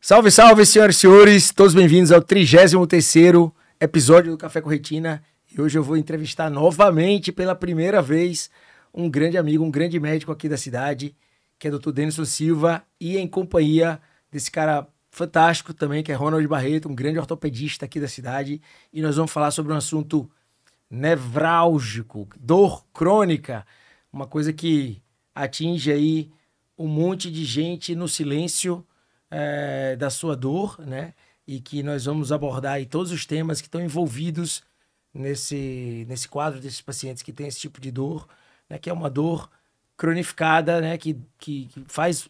Salve, salve, senhoras e senhores, todos bem-vindos ao 33º episódio do Café com Retina. E hoje eu vou entrevistar novamente, pela primeira vez, um grande amigo, um grande médico aqui da cidade, que é o Dr. Denison Silva, e em companhia desse cara fantástico também, que é Ronald Barreto, um grande ortopedista aqui da cidade. E nós vamos falar sobre um assunto nevrálgico, dor crônica, uma coisa que atinge aí um monte de gente no silêncio da sua dor, né? E que nós vamos abordar aí todos os temas que estão envolvidos nesse quadro desses pacientes que têm esse tipo de dor, né? Que é uma dor cronificada, né? Que faz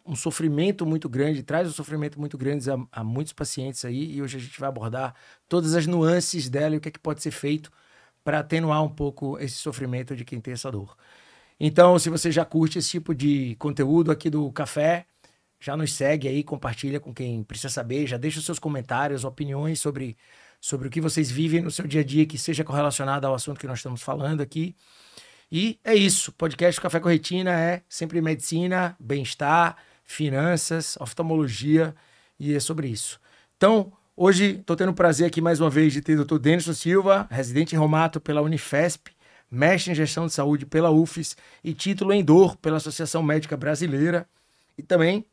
um sofrimento muito grande, traz um sofrimento muito grande a muitos pacientes aí, e hoje a gente vai abordar todas as nuances dela e o que é que pode ser feito para atenuar um pouco esse sofrimento de quem tem essa dor. Então, se você já curte esse tipo de conteúdo aqui do Café, já nos segue aí, compartilha com quem precisa saber, já deixa os seus comentários, opiniões sobre o que vocês vivem no seu dia a dia, que seja correlacionado ao assunto que nós estamos falando aqui. E é isso, podcast Café com Retina é sempre medicina, bem-estar, finanças, oftalmologia, e é sobre isso. Então, hoje estou tendo o prazer aqui mais uma vez de ter o Dr. Denison Silva, residente em reumato pela Unifesp, mestre em gestão de saúde pela UFES e título em dor pela Associação Médica Brasileira, e também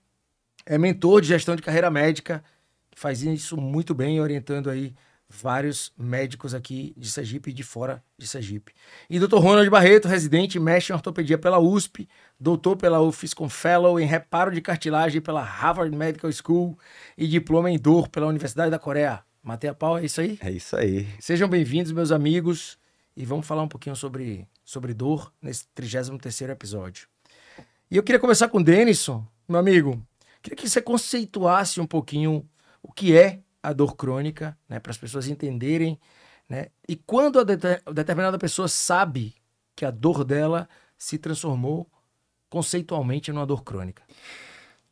é mentor de gestão de carreira médica, que faz isso muito bem, orientando aí vários médicos aqui de Sergipe e de fora de Sergipe. E Dr. Ronald Barreto, residente e mestre em ortopedia pela USP, doutor pela UFES com fellow em reparo de cartilagem pela Harvard Medical School e diploma em dor pela Universidade da Coreia. Matei a pau, é isso aí? É isso aí. Sejam bem-vindos, meus amigos, e vamos falar um pouquinho sobre dor nesse 33º episódio. E eu queria começar com o Denison, meu amigo. Queria que você conceituasse um pouquinho o que é a dor crônica, né, para as pessoas entenderem, né, e quando a determinada pessoa sabe que a dor dela se transformou conceitualmente numa dor crônica.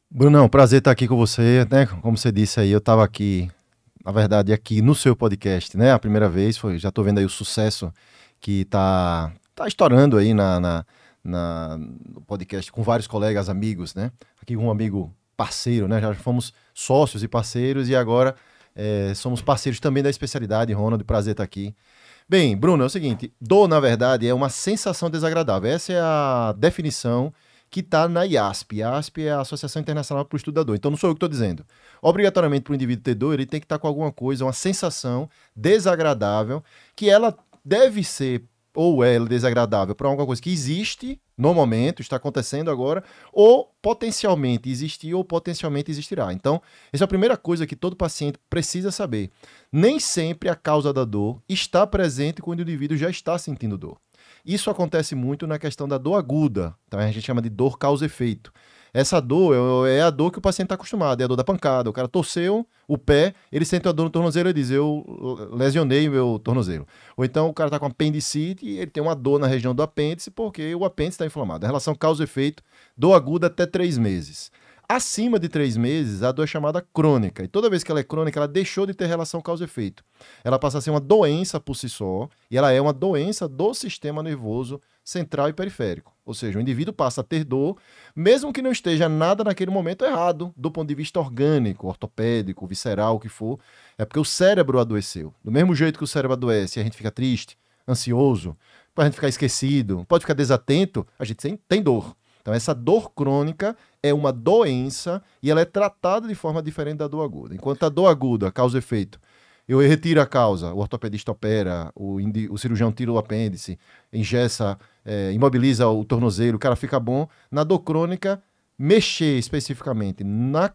Brunão, prazer estar aqui com você, né? Como você disse aí, eu estava aqui, na verdade, aqui no seu podcast, né? A primeira vez, já estou vendo aí o sucesso que tá estourando aí no podcast com vários colegas, amigos, né? Aqui com um amigo parceiro, né? Já fomos sócios e parceiros e agora somos parceiros também da especialidade. Ronald, prazer estar aqui. Bem, Bruno, é o seguinte, dor, na verdade, é uma sensação desagradável. Essa é a definição que está na IASP. A IASP é a Associação Internacional para o Estudo da Dor. Então não sou eu que estou dizendo. Obrigatoriamente, para o indivíduo ter dor, ele tem que estar com alguma coisa, uma sensação desagradável, que ela deve ser ou é desagradável para alguma coisa que existe no momento, está acontecendo agora, ou potencialmente existir ou potencialmente existirá. Então, essa é a primeira coisa que todo paciente precisa saber. Nem sempre a causa da dor está presente quando o indivíduo já está sentindo dor. Isso acontece muito na questão da dor aguda, então a gente chama de dor causa-efeito. Essa dor é a dor que o paciente está acostumado, é a dor da pancada. O cara torceu o pé, ele sente a dor no tornozelo e diz, eu lesionei o meu tornozelo. Ou então o cara está com apendicite e ele tem uma dor na região do apêndice porque o apêndice está inflamado. A relação causa-efeito, dor aguda até 3 meses. Acima de 3 meses, a dor é chamada crônica. E toda vez que ela é crônica, ela deixou de ter relação causa-efeito. Ela passa a ser uma doença por si só, e ela é uma doença do sistema nervoso central e periférico. Ou seja, o indivíduo passa a ter dor, mesmo que não esteja nada naquele momento errado, do ponto de vista orgânico, ortopédico, visceral, o que for. É porque o cérebro adoeceu. Do mesmo jeito que o cérebro adoece, a gente fica triste, ansioso, a gente ficar esquecido, pode ficar desatento, a gente tem dor. Então, essa dor crônica é uma doença e ela é tratada de forma diferente da dor aguda. Enquanto a dor aguda, causa e efeito, eu retiro a causa, o ortopedista opera, o cirurgião tira o apêndice, engessa, imobiliza o tornozelo, o cara fica bom. Na dor crônica, mexer especificamente na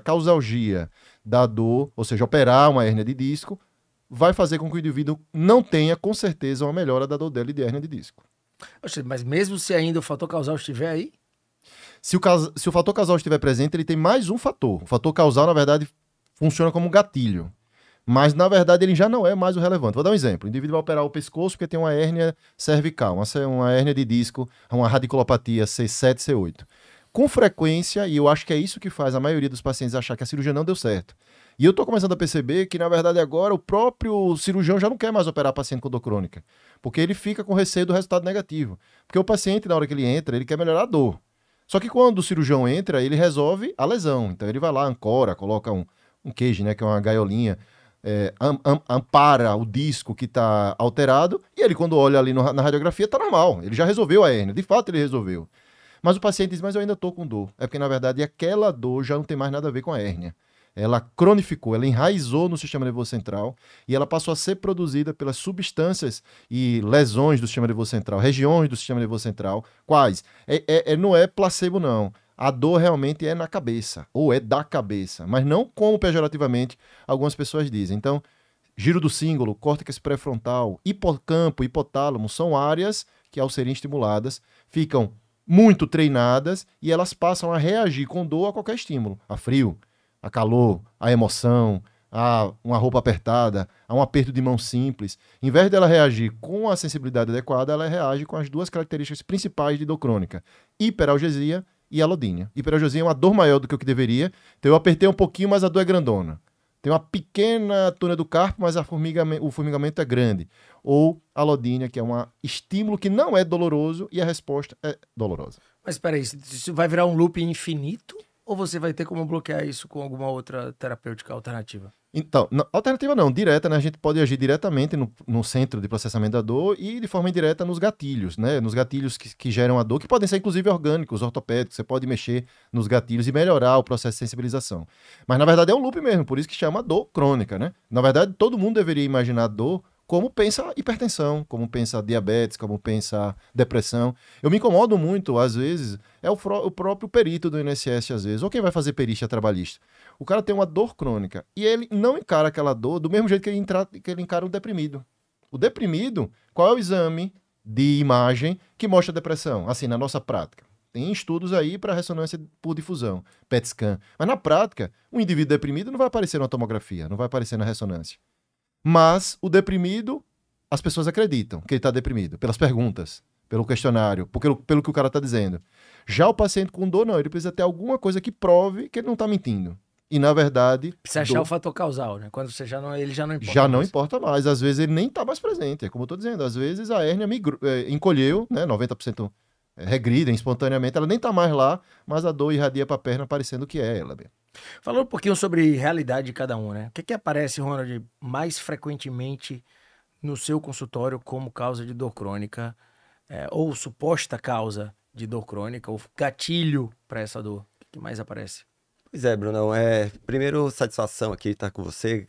causalgia da dor, ou seja, operar uma hérnia de disco, vai fazer com que o indivíduo não tenha, com certeza, uma melhora da dor dele de hérnia de disco. Mas mesmo se ainda o fator causal estiver aí? Se o fator causal estiver presente, ele tem mais um fator. O fator causal, na verdade, funciona como um gatilho. Mas, na verdade, ele já não é mais o relevante. Vou dar um exemplo. O indivíduo vai operar o pescoço porque tem uma hérnia cervical, uma hérnia de disco, uma radiculopatia C7, C8. Com frequência, e eu acho que é isso que faz a maioria dos pacientes achar que a cirurgia não deu certo. E eu estou começando a perceber que, na verdade, agora o próprio cirurgião já não quer mais operar paciente com dor crônica, porque ele fica com receio do resultado negativo. Porque o paciente, na hora que ele entra, ele quer melhorar a dor. Só que quando o cirurgião entra, ele resolve a lesão. Então ele vai lá, ancora, coloca um cage, né, que é uma gaiolinha, ampara o disco que está alterado, e ele, quando olha ali na radiografia, está normal. Ele já resolveu a hérnia. De fato, ele resolveu. Mas o paciente diz, mas eu ainda estou com dor. É porque, na verdade, aquela dor já não tem mais nada a ver com a hérnia. Ela cronificou, ela enraizou no sistema nervoso central e ela passou a ser produzida pelas substâncias e lesões do sistema nervoso central, regiões do sistema nervoso central. Quais? Não é placebo, não. A dor realmente é na cabeça, ou é da cabeça, mas não como pejorativamente algumas pessoas dizem. Então, giro do símbolo, córtex pré-frontal, hipocampo, hipotálamo, são áreas que, ao serem estimuladas, ficam muito treinadas e elas passam a reagir com dor a qualquer estímulo, a frio, a calor, a emoção, a uma roupa apertada, a um aperto de mão simples. Em vez dela reagir com a sensibilidade adequada, ela reage com as duas características principais de dor crônica: hiperalgesia e alodínia. Hiperalgesia é uma dor maior do que o que deveria, então eu apertei um pouquinho, mas a dor é grandona. Tem uma pequena túnel do carpo, mas o formigamento é grande. Ou alodínia, que é um estímulo que não é doloroso e a resposta é dolorosa. Mas espera aí, isso vai virar um loop infinito? Ou você vai ter como bloquear isso com alguma outra terapêutica alternativa? Então, alternativa não, direta, né? A gente pode agir diretamente no centro de processamento da dor e de forma indireta nos gatilhos, né? Nos gatilhos que geram a dor, que podem ser inclusive orgânicos, ortopédicos. Você pode mexer nos gatilhos e melhorar o processo de sensibilização. Mas na verdade é um loop mesmo, por isso que chama dor crônica, né? Na verdade, todo mundo deveria imaginar dor como pensa hipertensão, como pensa diabetes, como pensa depressão. Eu me incomodo muito, às vezes, o próprio perito do INSS, às vezes, ou quem vai fazer perícia trabalhista. O cara tem uma dor crônica e ele não encara aquela dor do mesmo jeito que ele encara o deprimido. O deprimido, qual é o exame de imagem que mostra a depressão? Assim, na nossa prática. Tem estudos aí para ressonância por difusão, PET scan. Mas na prática, o indivíduo deprimido não vai aparecer na tomografia, não vai aparecer na ressonância. Mas o deprimido, as pessoas acreditam que ele está deprimido, pelas perguntas, pelo questionário, pelo que o cara está dizendo. Já o paciente com dor, não, ele precisa ter alguma coisa que prove que ele não está mentindo. E, na verdade... Precisa achar o fator causal, né? Quando você ele já não importa já mais. Não importa mais. Às vezes ele nem está mais presente. É como eu estou dizendo. Às vezes a hérnia encolheu, né? 90% regridem espontaneamente. Ela nem está mais lá, mas a dor irradia para a perna parecendo que é ela. Falando um pouquinho sobre realidade de cada um, né? O que aparece, Ronald, mais frequentemente no seu consultório como causa de dor crônica, ou suposta causa de dor crônica, ou gatilho para essa dor? O que mais aparece? Pois é, Brunão, primeiro satisfação aqui estar com você,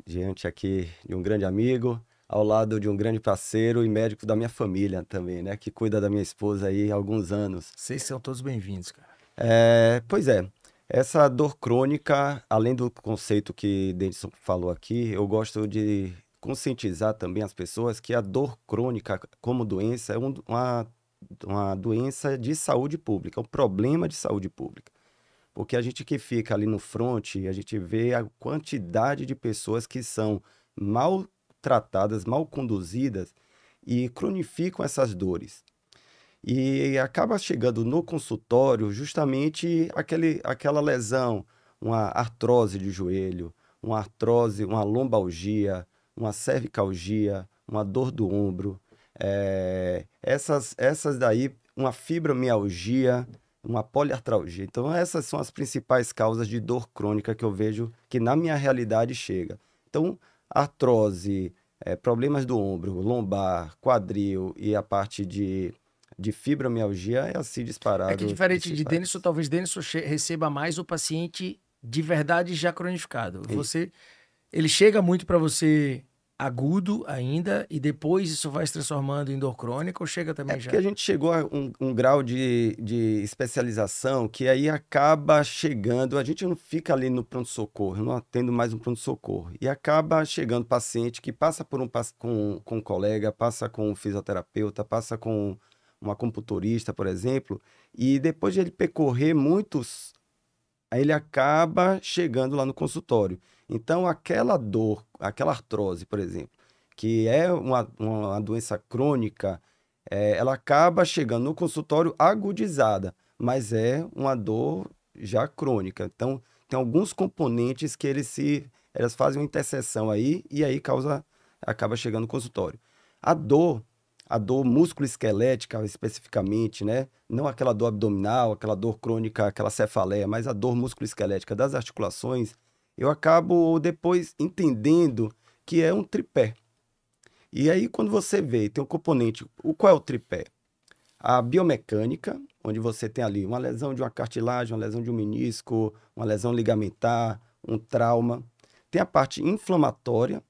diante aqui de um grande amigo, ao lado de um grande parceiro e médico da minha família também, né, que cuida da minha esposa aí há alguns anos. Vocês são todos bem-vindos, cara. Pois é, essa dor crônica, além do conceito que Denison falou aqui, eu gosto de conscientizar também as pessoas que a dor crônica como doença é uma doença de saúde pública, um problema de saúde pública. Porque a gente que fica ali no front, a gente vê a quantidade de pessoas que são mal tratadas, mal conduzidas e cronificam essas dores. E acaba chegando no consultório justamente aquela lesão, uma artrose de joelho, uma artrose, uma lombalgia, uma cervicalgia, uma dor do ombro, essas daí, uma fibromialgia, uma poliartralgia. Então, essas são as principais causas de dor crônica que eu vejo que na minha realidade chega. Então, artrose, problemas do ombro, lombar, quadril e a parte de fibromialgia é assim disparado. É que diferente de Denison, talvez Denison receba mais o paciente de verdade já cronificado. Ele chega muito para você agudo ainda e depois isso vai se transformando em dor crônica ou chega também já? Porque a gente chegou a um grau de especialização que aí acaba chegando, a gente não fica ali no pronto-socorro, não atendo mais um pronto-socorro, e acaba chegando paciente que passa com um colega, passa com um fisioterapeuta, passa com um acupunturista, por exemplo, e depois de ele percorrer muitos, aí ele acaba chegando lá no consultório. Então, aquela dor, aquela artrose, por exemplo, que é uma doença crônica, ela acaba chegando no consultório agudizada, mas é uma dor já crônica. Então, tem alguns componentes que elas fazem uma interseção aí e aí acaba chegando no consultório. A dor a dor músculo-esquelética especificamente, né? Não aquela dor abdominal, aquela dor crônica, aquela cefaleia, mas a dor músculo-esquelética das articulações, eu acabo depois entendendo que é um tripé. E aí, quando você vê, tem um componente, qual é o tripé? A biomecânica, onde você tem ali uma lesão de uma cartilagem, uma lesão de um menisco, uma lesão ligamentar, um trauma. Tem a parte inflamatória,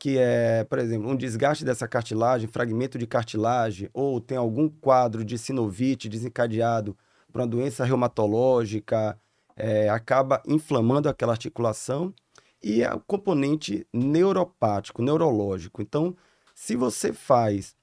que é, por exemplo, um desgaste dessa cartilagem, fragmento de cartilagem, ou tem algum quadro de sinovite desencadeado por uma doença reumatológica, acaba inflamando aquela articulação. E é o componente neuropático, neurológico. Então, se você faz...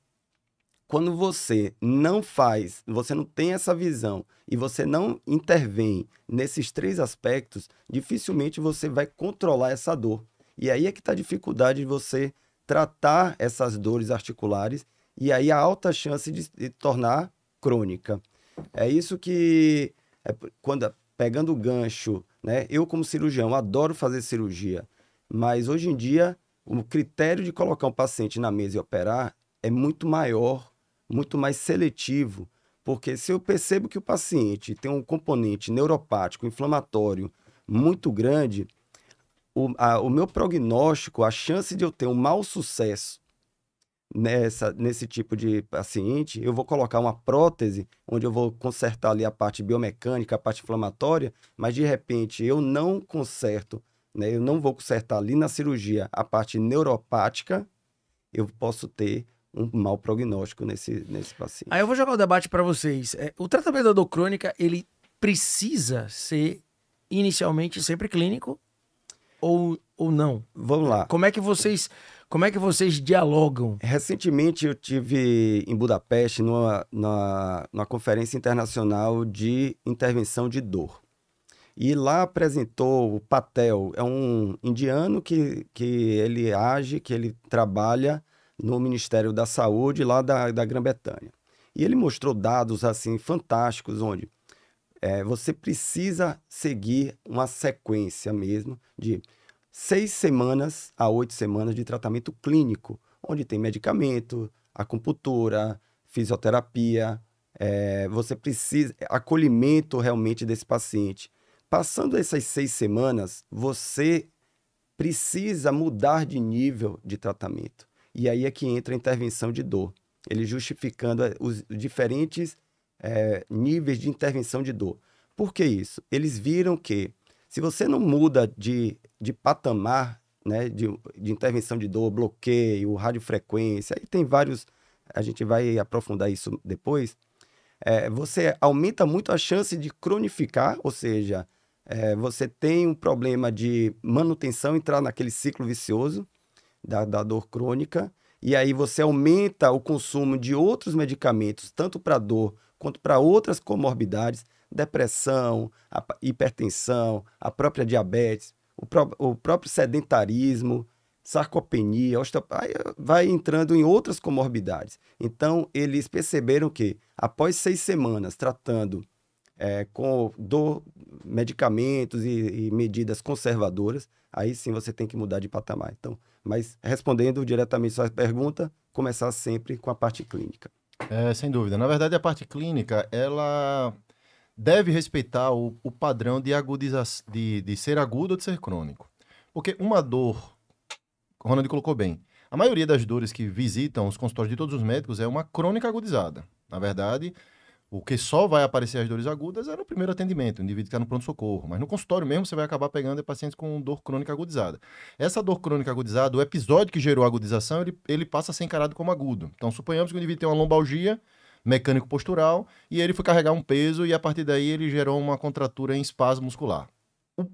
Quando você não faz, você não tem essa visão e você não intervém nesses 3 aspectos, dificilmente você vai controlar essa dor. E aí é que está a dificuldade de você tratar essas dores articulares e aí a alta chance de tornar crônica. É isso que, pegando o gancho, né? Eu como cirurgião adoro fazer cirurgia, mas hoje em dia o critério de colocar um paciente na mesa e operar é muito maior, muito mais seletivo, porque se eu percebo que o paciente tem um componente neuropático, inflamatório muito grande, o meu prognóstico, a chance de eu ter um mau sucesso nesse tipo de paciente, eu vou colocar uma prótese, onde eu vou consertar ali a parte biomecânica, a parte inflamatória, mas de repente eu não conserto, né, eu não vou consertar ali na cirurgia a parte neuropática, eu posso ter um mau prognóstico nesse paciente. Aí eu vou jogar o debate para vocês. O tratamento da dor crônica, ele precisa ser inicialmente sempre clínico ou não? Vamos lá. Como é que vocês dialogam? Recentemente eu tive em Budapeste numa conferência internacional de intervenção de dor. E lá apresentou o Patel, é um indiano que ele age, que ele trabalha no Ministério da Saúde lá da Grã-Bretanha. E ele mostrou dados assim fantásticos, onde você precisa seguir uma sequência mesmo de 6 semanas a 8 semanas de tratamento clínico, onde tem medicamento, acupuntura, fisioterapia, você precisa acolhimento realmente desse paciente. Passando essas 6 semanas, você precisa mudar de nível de tratamento. E aí é que entra a intervenção de dor, ele justificando os diferentes níveis de intervenção de dor. Por que isso? Eles viram que se você não muda de patamar, né, de intervenção de dor, bloqueio, radiofrequência, aí tem vários, a gente vai aprofundar isso depois, você aumenta muito a chance de cronificar, ou seja, você tem um problema de manutenção, entrar naquele ciclo vicioso da dor crônica, e aí você aumenta o consumo de outros medicamentos, tanto para dor quanto para outras comorbidades, depressão, hipertensão, a própria diabetes, o próprio sedentarismo, sarcopenia, vai entrando em outras comorbidades. Então, eles perceberam que, após 6 semanas tratando com medicamentos e medidas conservadoras, aí sim você tem que mudar de patamar. Então, mas respondendo diretamente a sua pergunta, começar sempre com a parte clínica. Sem dúvida. Na verdade, a parte clínica, ela deve respeitar o padrão de ser agudo ou de ser crônico. Porque uma dor, o Ronald colocou bem, a maioria das dores que visitam os consultórios de todos os médicos é uma crônica agudizada. Na verdade, o que só vai aparecer as dores agudas é no primeiro atendimento, o indivíduo que está no pronto-socorro. Mas no consultório mesmo, você vai acabar pegando pacientes com dor crônica agudizada. Essa dor crônica agudizada, o episódio que gerou a agudização, ele passa a ser encarado como agudo. Então, suponhamos que o indivíduo tem uma lombalgia mecânico-postural e ele foi carregar um peso e a partir daí ele gerou uma contratura em espasmo muscular.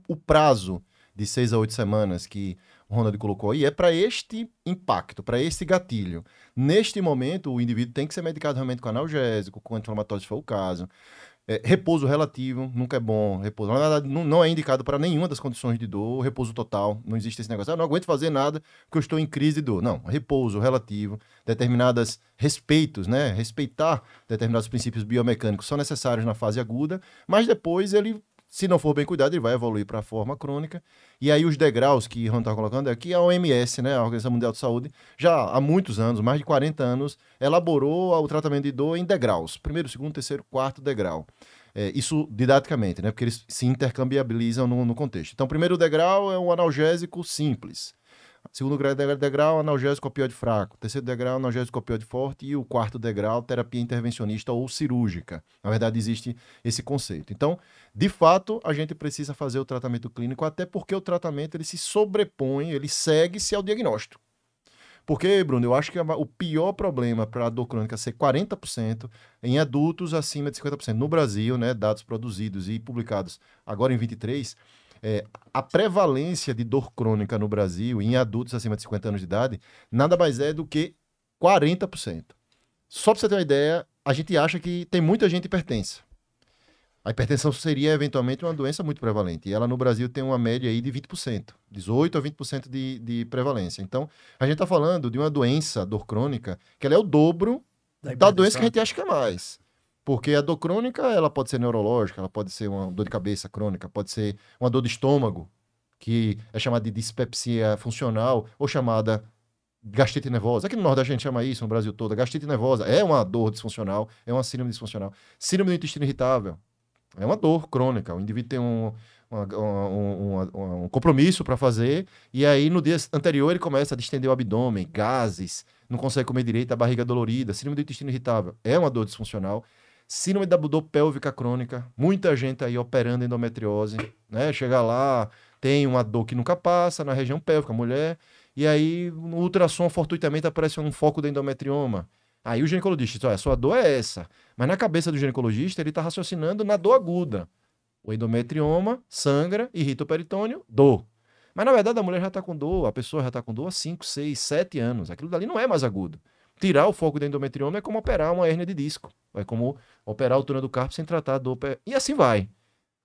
O prazo de 6 a 8 semanas que o Ronald colocou aí é para este impacto, para este gatilho. Neste momento, o indivíduo tem que ser medicado realmente com analgésico, com anti-inflamatório, se for o caso. Repouso relativo, nunca é bom. Repouso, na verdade, não é indicado para nenhuma das condições de dor. Repouso total, não existe esse negócio. Eu não aguento fazer nada porque eu estou em crise de dor. Não, repouso relativo, respeitos, né? Respeitar determinados princípios biomecânicos são necessários na fase aguda, mas depois ele Se não for bem cuidado, ele vai evoluir para a forma crônica. E aí os degraus que o Ron está colocando aqui, a OMS, né, a Organização Mundial de Saúde, já há muitos anos, mais de 40 anos, elaborou o tratamento de dor em degraus. Primeiro, segundo, terceiro, quarto degrau. Isso didaticamente, né, porque eles se intercambiabilizam no contexto. Então, o primeiro degrau é um analgésico simples. Segundo degrau, analgésico opioide fraco. Terceiro degrau, analgésico opioide forte. E o quarto degrau, terapia intervencionista ou cirúrgica. Na verdade, existe esse conceito. Então, de fato, a gente precisa fazer o tratamento clínico, até porque o tratamento ele se sobrepõe, ele segue-se ao diagnóstico. Porque, Bruno, eu acho que o pior problema para a dor crônica ser 40% em adultos acima de 50%. No Brasil, né, dados produzidos e publicados agora em 23, a prevalência de dor crônica no Brasil em adultos acima de 50 anos de idade nada mais é do que 40%. Só para você ter uma ideia, a gente acha que tem muita gente hipertensa. A hipertensão seria, eventualmente, uma doença muito prevalente. E ela, no Brasil, tem uma média aí de 20%. 18% a 20% de prevalência. Então, a gente está falando de uma doença, dor crônica, que ela é o dobro da doença que a gente acha que é mais. Porque a dor crônica, ela pode ser neurológica, ela pode ser uma dor de cabeça crônica, pode ser uma dor de estômago, que é chamada de dispepsia funcional, ou chamada gastrite nervosa. Aqui no Nordeste a gente chama isso, no Brasil todo. A gastrite nervosa é uma dor disfuncional, é uma síndrome disfuncional. Síndrome do intestino irritável é uma dor crônica. O indivíduo tem um compromisso para fazer, e aí no dia anterior ele começa a distender o abdômen, gases, não consegue comer direito, a barriga dolorida. Síndrome do intestino irritável é uma dor disfuncional. Síndrome da dor pélvica crônica, muita gente aí operando endometriose, né? Chega lá, tem uma dor que nunca passa na região pélvica, mulher, e aí no ultrassom fortuitamente aparece um foco de endometrioma. Aí o ginecologista diz, olha, a sua dor é essa. Mas na cabeça do ginecologista ele está raciocinando na dor aguda. O endometrioma sangra, irrita o peritônio, dor. Mas na verdade a mulher já está com dor, a pessoa já está com dor há 5, 6, 7 anos. Aquilo dali não é mais agudo. Tirar o foco do endometrioma é como operar uma hérnia de disco. É como operar o túnel do carpo sem tratar a dor. E assim vai.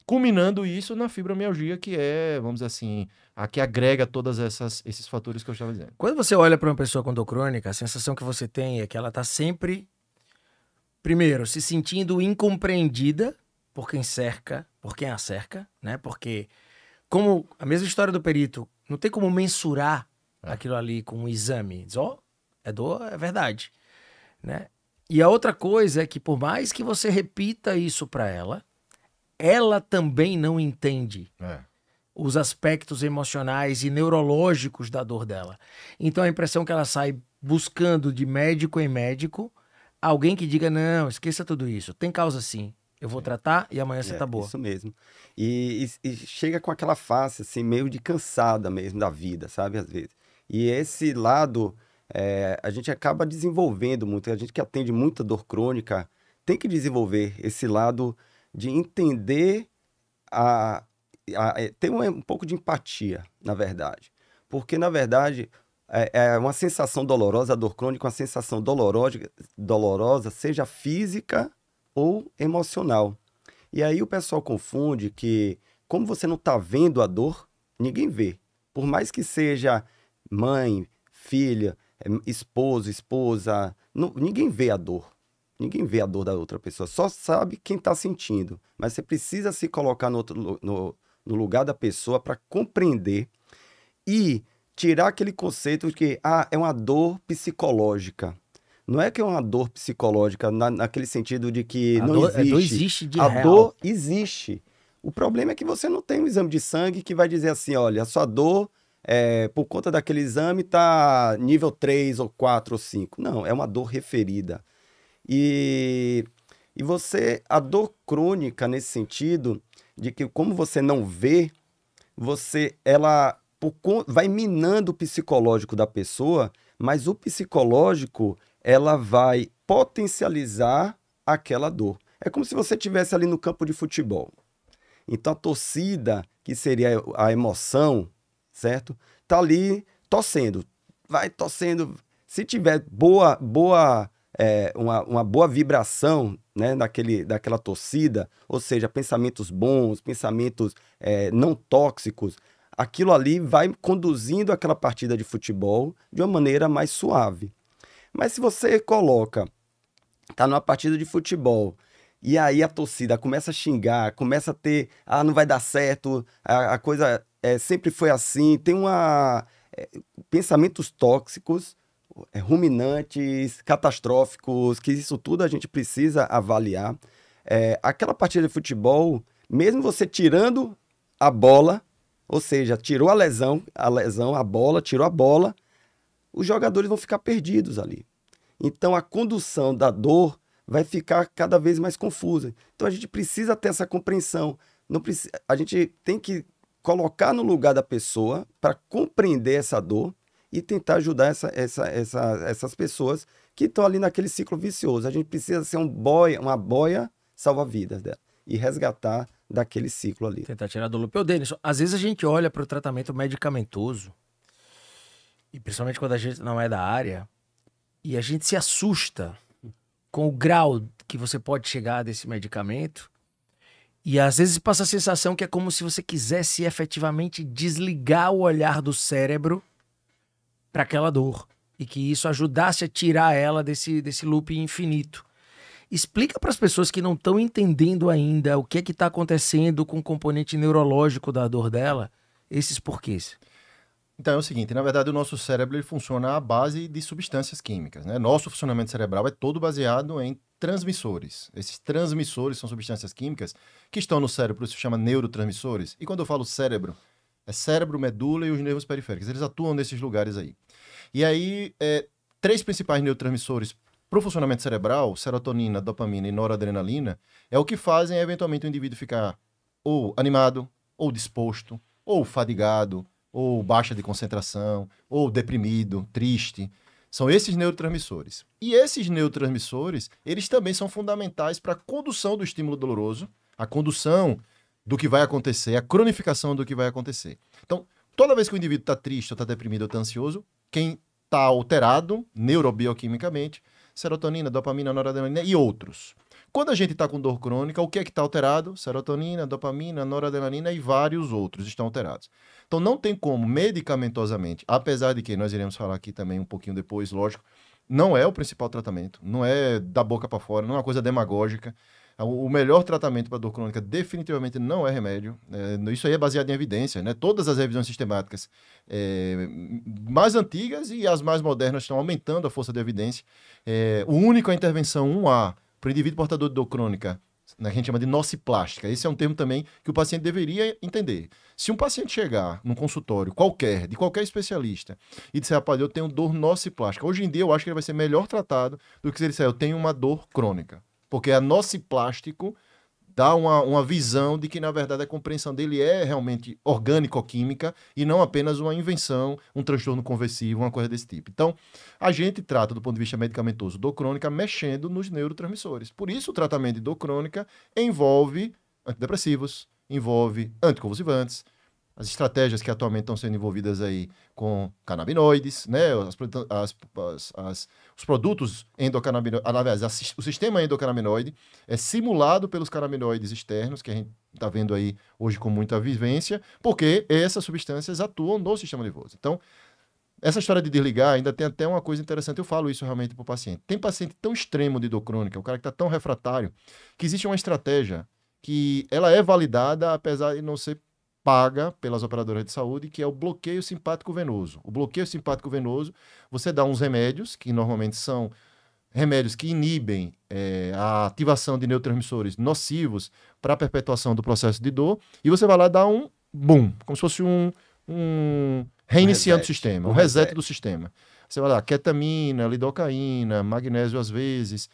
Culminando isso na fibromialgia, que é, vamos dizer assim, a que agrega todos esses fatores que eu estava dizendo. Quando você olha para uma pessoa com dor crônica, a sensação que você tem é que ela está sempre, primeiro, se sentindo incompreendida por quem cerca, por quem a cerca, né? Porque, como a mesma história do perito, não tem como mensurar aquilo ali com um exame. Diz, é dor, é verdade, né? E a outra coisa é que por mais que você repita isso para ela também não entende os aspectos emocionais e neurológicos da dor dela. Então a impressão que ela sai buscando de médico em médico alguém que diga, não, esqueça tudo isso, tem causa sim, eu vou tratar e amanhã você tá boa. Isso mesmo. E chega com aquela face assim, meio de cansada mesmo da vida, sabe, às vezes. E esse lado... a gente acaba desenvolvendo muito, a gente que atende muita dor crônica tem que desenvolver esse lado de entender, ter um pouco de empatia, na verdade. Porque, na verdade, é uma sensação dolorosa, a dor crônica é uma sensação dolorosa, seja física ou emocional. E aí o pessoal confunde que, como você não está vendo a dor, ninguém vê. Por mais que seja mãe, filha, esposo, esposa, ninguém vê a dor. Ninguém vê a dor da outra pessoa, só sabe quem está sentindo. Mas você precisa se colocar no lugar da pessoa para compreender e tirar aquele conceito de que é uma dor psicológica. Não é que é uma dor psicológica naquele sentido de que não existe. A dor existe de real. A dor existe. O problema é que você não tem um exame de sangue que vai dizer assim, olha, a sua dor... por conta daquele exame, tá nível 3, ou 4, ou 5. Não, é uma dor referida. E a dor crônica, nesse sentido, de que como você não vê, ela vai minando o psicológico da pessoa, mas o psicológico, ela vai potencializar aquela dor. É como se você estivesse ali no campo de futebol. Então, a torcida, que seria a emoção, certo? Tá ali torcendo, vai torcendo. Se tiver uma boa vibração, né, daquela torcida, ou seja, pensamentos bons, pensamentos não tóxicos, aquilo ali vai conduzindo aquela partida de futebol de uma maneira mais suave. Mas se você tá numa partida de futebol E aí a torcida começa a xingar, começa a ter, não vai dar certo, a coisa sempre foi assim, tem pensamentos tóxicos, ruminantes, catastróficos, que isso tudo a gente precisa avaliar. Aquela partida de futebol, mesmo você tirando a bola, ou seja, tirou a lesão, a bola, tirou a bola, os jogadores vão ficar perdidos ali. Então a condução da dor vai ficar cada vez mais confusa. Então a gente precisa ter essa compreensão. A gente tem que colocar no lugar da pessoa para compreender essa dor e tentar ajudar essas pessoas que estão ali naquele ciclo vicioso. A gente precisa ser uma boia salva-vidas dela e resgatar daquele ciclo ali. Tentar tirar do loop. Denison, às vezes a gente olha para o tratamento medicamentoso, e principalmente quando a gente não é da área, e a gente se assusta com o grau que você pode chegar desse medicamento, e às vezes passa a sensação que é como se você quisesse efetivamente desligar o olhar do cérebro para aquela dor, e que isso ajudasse a tirar ela desse loop infinito. Explica para as pessoas que não estão entendendo ainda o que é que está acontecendo com o componente neurológico da dor dela, esses porquês. Então é o seguinte, na verdade o nosso cérebro ele funciona à base de substâncias químicas, né? Nosso funcionamento cerebral é todo baseado em transmissores. Esses transmissores são substâncias químicas que estão no cérebro, isso se chama neurotransmissores. E quando eu falo cérebro, é cérebro, medula e os nervos periféricos. Eles atuam nesses lugares aí. E aí, 3 principais neurotransmissores para o funcionamento cerebral, serotonina, dopamina e noradrenalina, é o que fazem eventualmente o indivíduo ficar ou animado, ou disposto, ou fadigado, ou baixa de concentração, ou deprimido, triste. São esses neurotransmissores. E esses neurotransmissores, eles também são fundamentais para a condução do estímulo doloroso, a condução do que vai acontecer, a cronificação do que vai acontecer. Então, toda vez que o indivíduo está triste, ou está deprimido, ou está ansioso, quem está alterado neurobioquimicamente, serotonina, dopamina, noradrenalina e outros. Quando a gente está com dor crônica, o que é que está alterado? Serotonina, dopamina, noradrenalina e vários outros estão alterados. Então não tem como, medicamentosamente, apesar de que nós iremos falar aqui também um pouquinho depois, lógico, não é o principal tratamento, não é da boca para fora, não é uma coisa demagógica. O melhor tratamento para dor crônica definitivamente não é remédio. Isso aí é baseado em evidência, né? Todas as revisões sistemáticas mais antigas e as mais modernas estão aumentando a força de evidência. O único a intervenção 1A para o indivíduo portador de dor crônica, né, que a gente chama de nociplástica. Esse é um termo também que o paciente deveria entender. Se um paciente chegar num consultório qualquer, de qualquer especialista, e disser, rapaz, eu tenho dor nociplástica, hoje em dia eu acho que ele vai ser melhor tratado do que se ele disser, eu tenho uma dor crônica. Porque a nociplástico dá uma visão de que, na verdade, a compreensão dele é realmente orgânico-química e não apenas uma invenção, um transtorno conversivo, uma coisa desse tipo. Então, a gente trata, do ponto de vista medicamentoso, dor crônica mexendo nos neurotransmissores. Por isso, o tratamento de dor crônica envolve antidepressivos, envolve anticonvulsivantes, as estratégias que atualmente estão sendo envolvidas aí com canabinoides, né? Os produtos endocannabinoides, aliás, o sistema endocannabinoide é simulado pelos canabinoides externos, que a gente está vendo aí hoje com muita vivência, porque essas substâncias atuam no sistema nervoso. Então, essa história de desligar ainda tem até uma coisa interessante, eu falo isso realmente para o paciente. Tem paciente tão extremo de dor crônica, o cara que está tão refratário, que existe uma estratégia que ela é validada, apesar de não ser paga pelas operadoras de saúde, que é o bloqueio simpático venoso. O bloqueio simpático venoso, você dá uns remédios, que normalmente são remédios que inibem a ativação de neurotransmissores nocivos para a perpetuação do processo de dor, e você vai lá dar um boom, como se fosse um reiniciando o sistema, um reset do sistema. Você vai lá, ketamina, lidocaína, magnésio às vezes,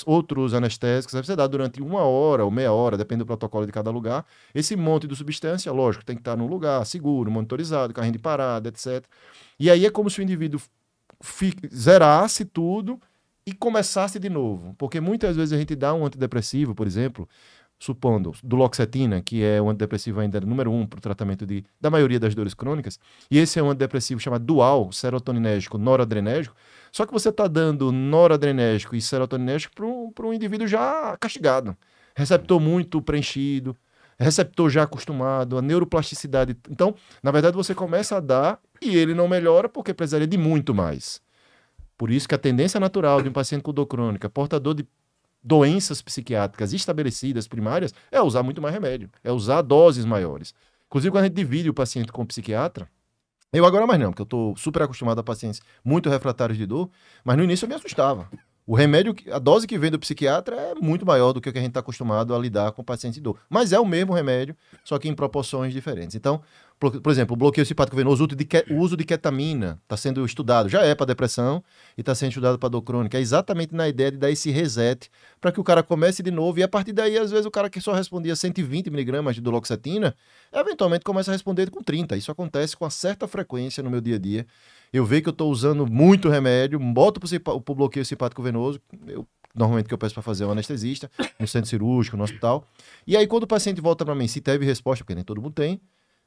outros anestésicos, você dá durante 1 hora ou meia hora, depende do protocolo de cada lugar, esse monte de substância, lógico, tem que estar num lugar seguro, monitorizado, carrinho de parada, etc. E aí é como se o indivíduo zerasse tudo e começasse de novo, porque muitas vezes a gente dá um antidepressivo, por exemplo, supondo, duloxetina, que é o antidepressivo ainda número 1 para o tratamento da maioria das dores crônicas, e esse é um antidepressivo chamado dual, serotoninérgico, noradrenérgico, só que você está dando noradrenérgico e serotoninérgico para um indivíduo já castigado, receptor muito preenchido, receptor já acostumado, a neuroplasticidade. Então, na verdade, você começa a dar e ele não melhora porque precisaria de muito mais. Por isso que a tendência natural de um paciente com dor crônica, portador de doenças psiquiátricas estabelecidas primárias é usar muito mais remédio, é usar doses maiores. Inclusive, quando a gente divide o paciente com o psiquiatra, eu agora mais não, porque eu estou super acostumado a pacientes muito refratários de dor, mas no início eu me assustava. O remédio, a dose que vem do psiquiatra é muito maior do que o que a gente está acostumado a lidar com o paciente de dor. Mas é o mesmo remédio, só que em proporções diferentes. Então, por exemplo, o bloqueio simpático venoso, o uso de ketamina está sendo estudado, já é para depressão e está sendo estudado para dor crônica. É exatamente na ideia de dar esse reset para que o cara comece de novo e a partir daí, às vezes, o cara que só respondia 120 miligramas de duloxetina, eventualmente começa a responder com 30. Isso acontece com uma certa frequência no meu dia a dia. Eu vejo que eu estou usando muito remédio, boto para o bloqueio simpático venoso, normalmente que eu peço para fazer é um anestesista, no centro cirúrgico, no hospital. E aí, quando o paciente volta para mim, se teve resposta, porque nem todo mundo tem,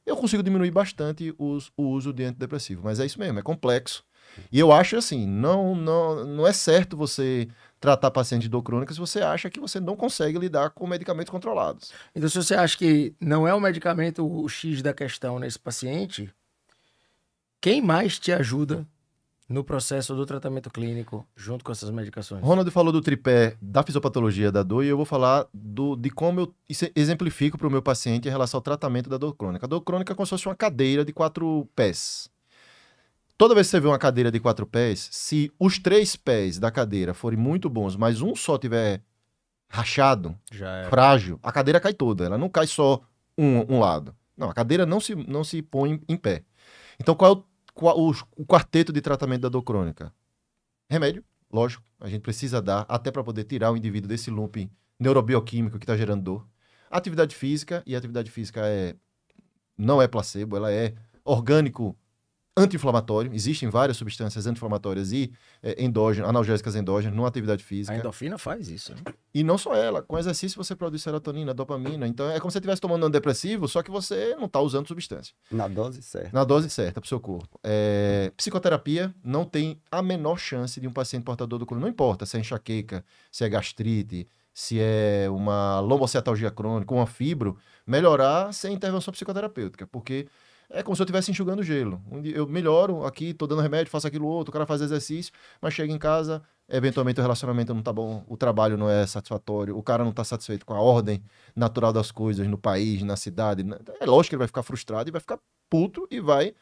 eu consigo diminuir bastante o uso de antidepressivo. Mas é isso mesmo, é complexo. E eu acho assim, não é certo você tratar paciente de dor crônica se você acha que você não consegue lidar com medicamentos controlados. Então, se você acha que não é o medicamento o X da questão nesse paciente, quem mais te ajuda no processo do tratamento clínico junto com essas medicações? Ronald falou do tripé da fisiopatologia da dor e eu vou falar de como eu exemplifico para o meu paciente em relação ao tratamento da dor crônica. A dor crônica é como se fosse uma cadeira de 4 pés. Toda vez que você vê uma cadeira de 4 pés, se os 3 pés da cadeira forem muito bons, mas um só tiver rachado, frágil, a cadeira cai toda. Ela não cai só um lado. Não, a cadeira não se põe em pé. Então, qual é o quarteto de tratamento da dor crônica? Remédio, lógico, a gente precisa dar até para poder tirar o indivíduo desse looping neurobioquímico que está gerando dor. Atividade física, e a atividade física não é placebo, ela é orgânico anti-inflamatório. Existem várias substâncias anti-inflamatórias e analgésicas endógenas numa atividade física. A endorfina faz isso, né? E não só ela, com exercício você produz serotonina, dopamina. Então é como se você estivesse tomando um antidepressivo, só que você não está usando substância. Na dose certa. Na dose certa para o seu corpo. Psicoterapia não tem a menor chance de um paciente portador do crônico. Não importa se é enxaqueca, se é gastrite, se é uma lombocetalgia crônica, uma fibro, melhorar sem intervenção psicoterapêutica, porque é como se eu estivesse enxugando gelo. Eu melhoro aqui, estou dando remédio, faço aquilo outro, o cara faz exercício, mas chega em casa, eventualmente o relacionamento não está bom, o trabalho não é satisfatório, o cara não está satisfeito com a ordem natural das coisas no país, na cidade. É lógico que ele vai ficar frustrado e vai ficar puto e vai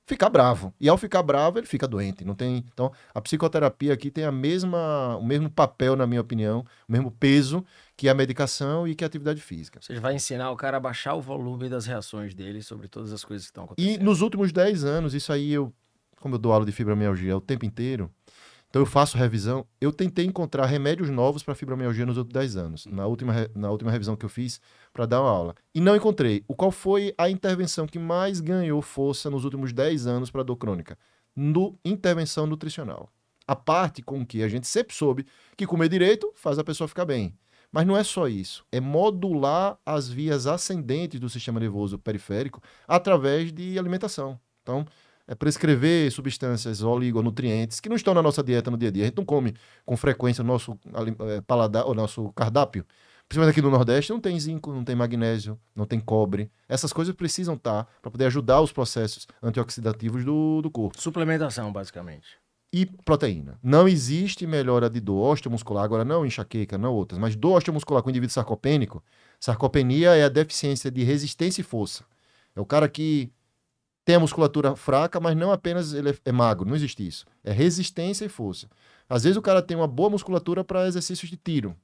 ficar bravo. E ao ficar bravo, ele fica doente. Não tem... Então, a psicoterapia aqui tem o mesmo papel, na minha opinião, o mesmo peso que a medicação e que a atividade física. Você vai ensinar o cara a baixar o volume das reações dele sobre todas as coisas que estão acontecendo. E nos últimos 10 anos, isso aí como eu dou aula de fibromialgia o tempo inteiro, então eu faço revisão, eu tentei encontrar remédios novos para fibromialgia nos outros 10 anos, na última revisão que eu fiz para dar uma aula. E não encontrei. Qual foi a intervenção que mais ganhou força nos últimos 10 anos para dor crônica? Intervenção nutricional. A parte com que a gente sempre soube que comer direito faz a pessoa ficar bem. Mas não é só isso. É modular as vias ascendentes do sistema nervoso periférico através de alimentação. Então, é prescrever substâncias oligonutrientes que não estão na nossa dieta no dia a dia. A gente não come com frequência o nosso paladar, o nosso cardápio. Principalmente aqui no Nordeste, não tem zinco, não tem magnésio, não tem cobre. Essas coisas precisam estar para poder ajudar os processos antioxidativos do corpo. Suplementação, basicamente. E proteína. Não existe melhora de dor osteomuscular, agora não enxaqueca, não outras, mas dor osteomuscular com indivíduo sarcopênico. Sarcopenia é a deficiência de resistência e força. É o cara que tem a musculatura fraca, mas não apenas ele é magro, não existe isso. É resistência e força. Às vezes o cara tem uma boa musculatura para exercícios de tiro.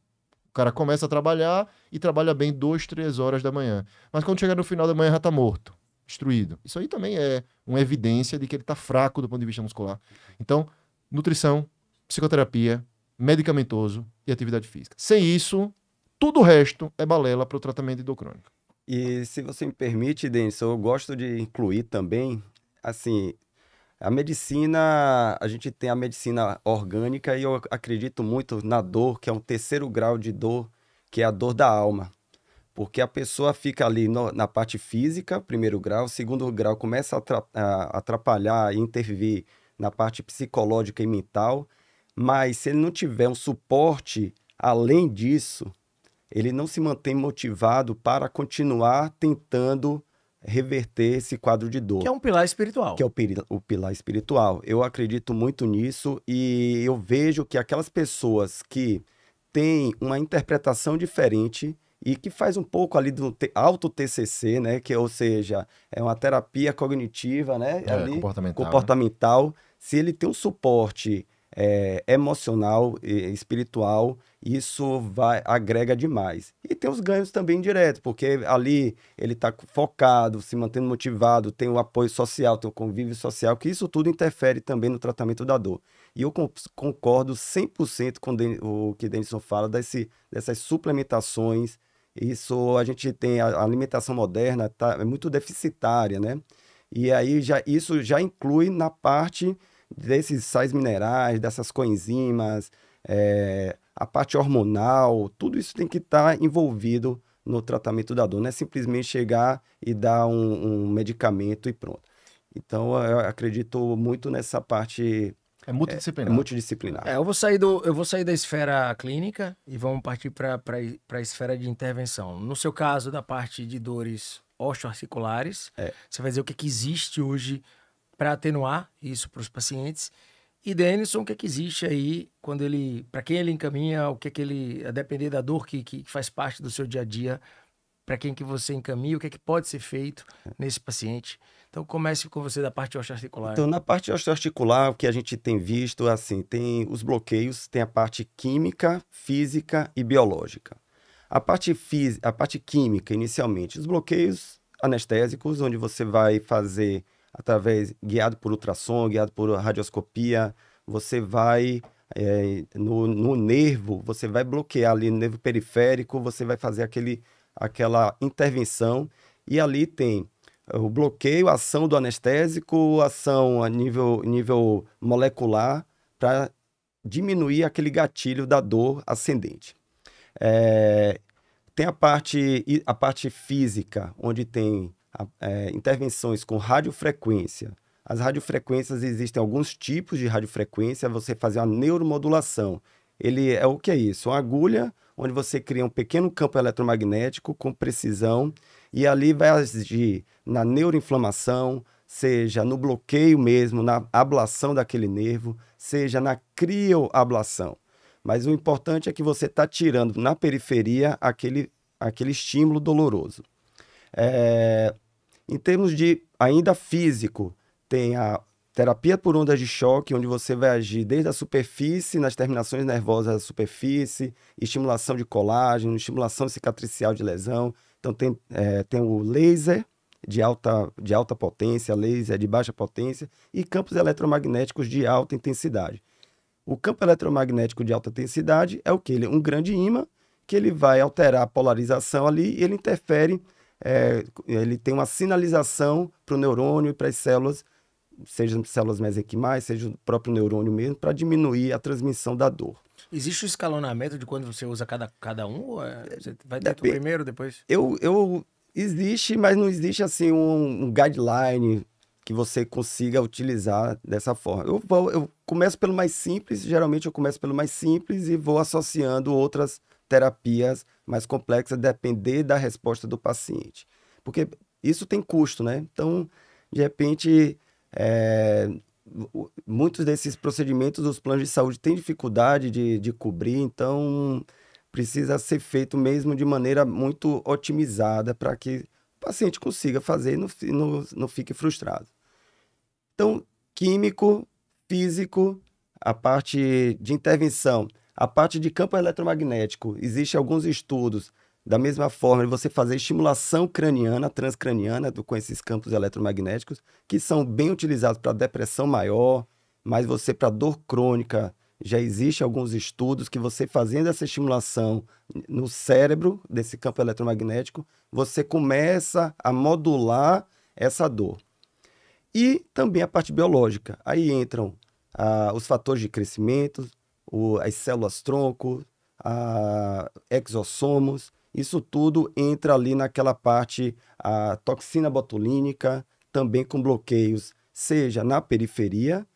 O cara começa a trabalhar e trabalha bem 2, 3 horas da manhã. Mas quando chega no final da manhã já está morto, destruído. Isso aí também é uma evidência de que ele está fraco do ponto de vista muscular. Então, nutrição, psicoterapia, medicamentoso e atividade física. Sem isso, tudo o resto é balela para o tratamento de dor crônica. E se você me permite, Denison, eu gosto de incluir também, assim, a medicina, a gente tem a medicina orgânica e eu acredito muito na dor, que é um 3º grau de dor, que é a dor da alma. Porque a pessoa fica ali na parte física, 1º grau, 2º grau começa a atrapalhar e intervir na parte psicológica e mental, mas se ele não tiver um suporte além disso, ele não se mantém motivado para continuar tentando reverter esse quadro de dor. Que é um pilar espiritual. Que é o pilar espiritual. Eu acredito muito nisso e eu vejo que aquelas pessoas que tem uma interpretação diferente e que faz um pouco ali do auto-TCC, né? Ou seja, é uma terapia cognitiva, né? Ali, comportamental. Se ele tem um suporte emocional e espiritual, isso agrega demais. E tem os ganhos também diretos, porque ali ele está focado, se mantendo motivado, tem o apoio social, tem o convívio social, que isso tudo interfere também no tratamento da dor. E eu concordo 100% com o que Denison fala dessas suplementações. Isso a gente tem, a alimentação moderna é muito deficitária, né? E aí isso já inclui na parte desses sais minerais, dessas coenzimas, a parte hormonal, tudo isso tem que estar envolvido no tratamento da dor. Não é simplesmente chegar e dar um medicamento e pronto. Então, eu acredito muito nessa parte... É multidisciplinar. Multidisciplinar. Eu vou sair da esfera clínica e vamos partir para a esfera de intervenção. No seu caso, da parte de dores osteoarticulares, você vai dizer o que existe hoje para atenuar isso para os pacientes. E Denison, o que existe aí quando para quem ele encaminha, o que ele, a depender da dor que faz parte do seu dia a dia, para quem que você encaminha, o que pode ser feito nesse paciente. Então, comece com você da parte osteoarticular. Então, na parte osteoarticular, o que a gente tem visto, assim, tem os bloqueios, tem a parte química, física e biológica. A parte química, inicialmente, os bloqueios anestésicos, onde você vai fazer guiado por ultrassom, guiado por radioscopia, você vai no nervo, você vai bloquear ali no nervo periférico, você vai fazer aquela intervenção, e ali tem o bloqueio, a ação do anestésico, ação a nível molecular, para diminuir aquele gatilho da dor ascendente. Tem a parte física, onde tem intervenções com radiofrequência. As radiofrequências, existem alguns tipos de radiofrequência, você fazer uma neuromodulação. O que é isso? Uma agulha onde você cria um pequeno campo eletromagnético com precisão, e ali vai agir na neuroinflamação, seja no bloqueio mesmo, na ablação daquele nervo, seja na crioablação. Mas o importante é que você está tirando na periferia aquele estímulo doloroso. Em termos de ainda físico, tem a terapia por ondas de choque, onde você vai agir desde a superfície, nas terminações nervosas da superfície, estimulação de colágeno, estimulação cicatricial de lesão. Então, tem o laser de alta potência, laser de baixa potência e campos eletromagnéticos de alta intensidade. O campo eletromagnético de alta intensidade é o quê? Ele é um grande ímã que ele vai alterar a polarização ali e ele interfere, ele tem uma sinalização para o neurônio e para as células, seja células mesenquimais, seja o próprio neurônio mesmo, para diminuir a transmissão da dor. Existe um escalonamento de quando você usa cada um? Você vai ter o primeiro, depois? Existe, mas não existe assim um guideline que você consiga utilizar dessa forma. Eu começo pelo mais simples, geralmente eu começo pelo mais simples e vou associando outras terapias mais complexas, depender da resposta do paciente. Porque isso tem custo, né? Então, de repente, muitos desses procedimentos os planos de saúde têm dificuldade de cobrir, então precisa ser feito mesmo de maneira muito otimizada para que o paciente consiga fazer e não fique frustrado. Então, químico, físico, a parte de intervenção, a parte de campo eletromagnético, existem alguns estudos da mesma forma de você fazer estimulação craniana, transcraniana com esses campos eletromagnéticos, que são bem utilizados para depressão maior, mas você para dor crônica, já existe alguns estudos que você fazendo essa estimulação no cérebro, desse campo eletromagnético, você começa a modular essa dor. E também a parte biológica. Aí entram os fatores de crescimento, as células-tronco, exossomos, isso tudo entra ali naquela parte, a toxina botulínica, também com bloqueios, seja na periferia,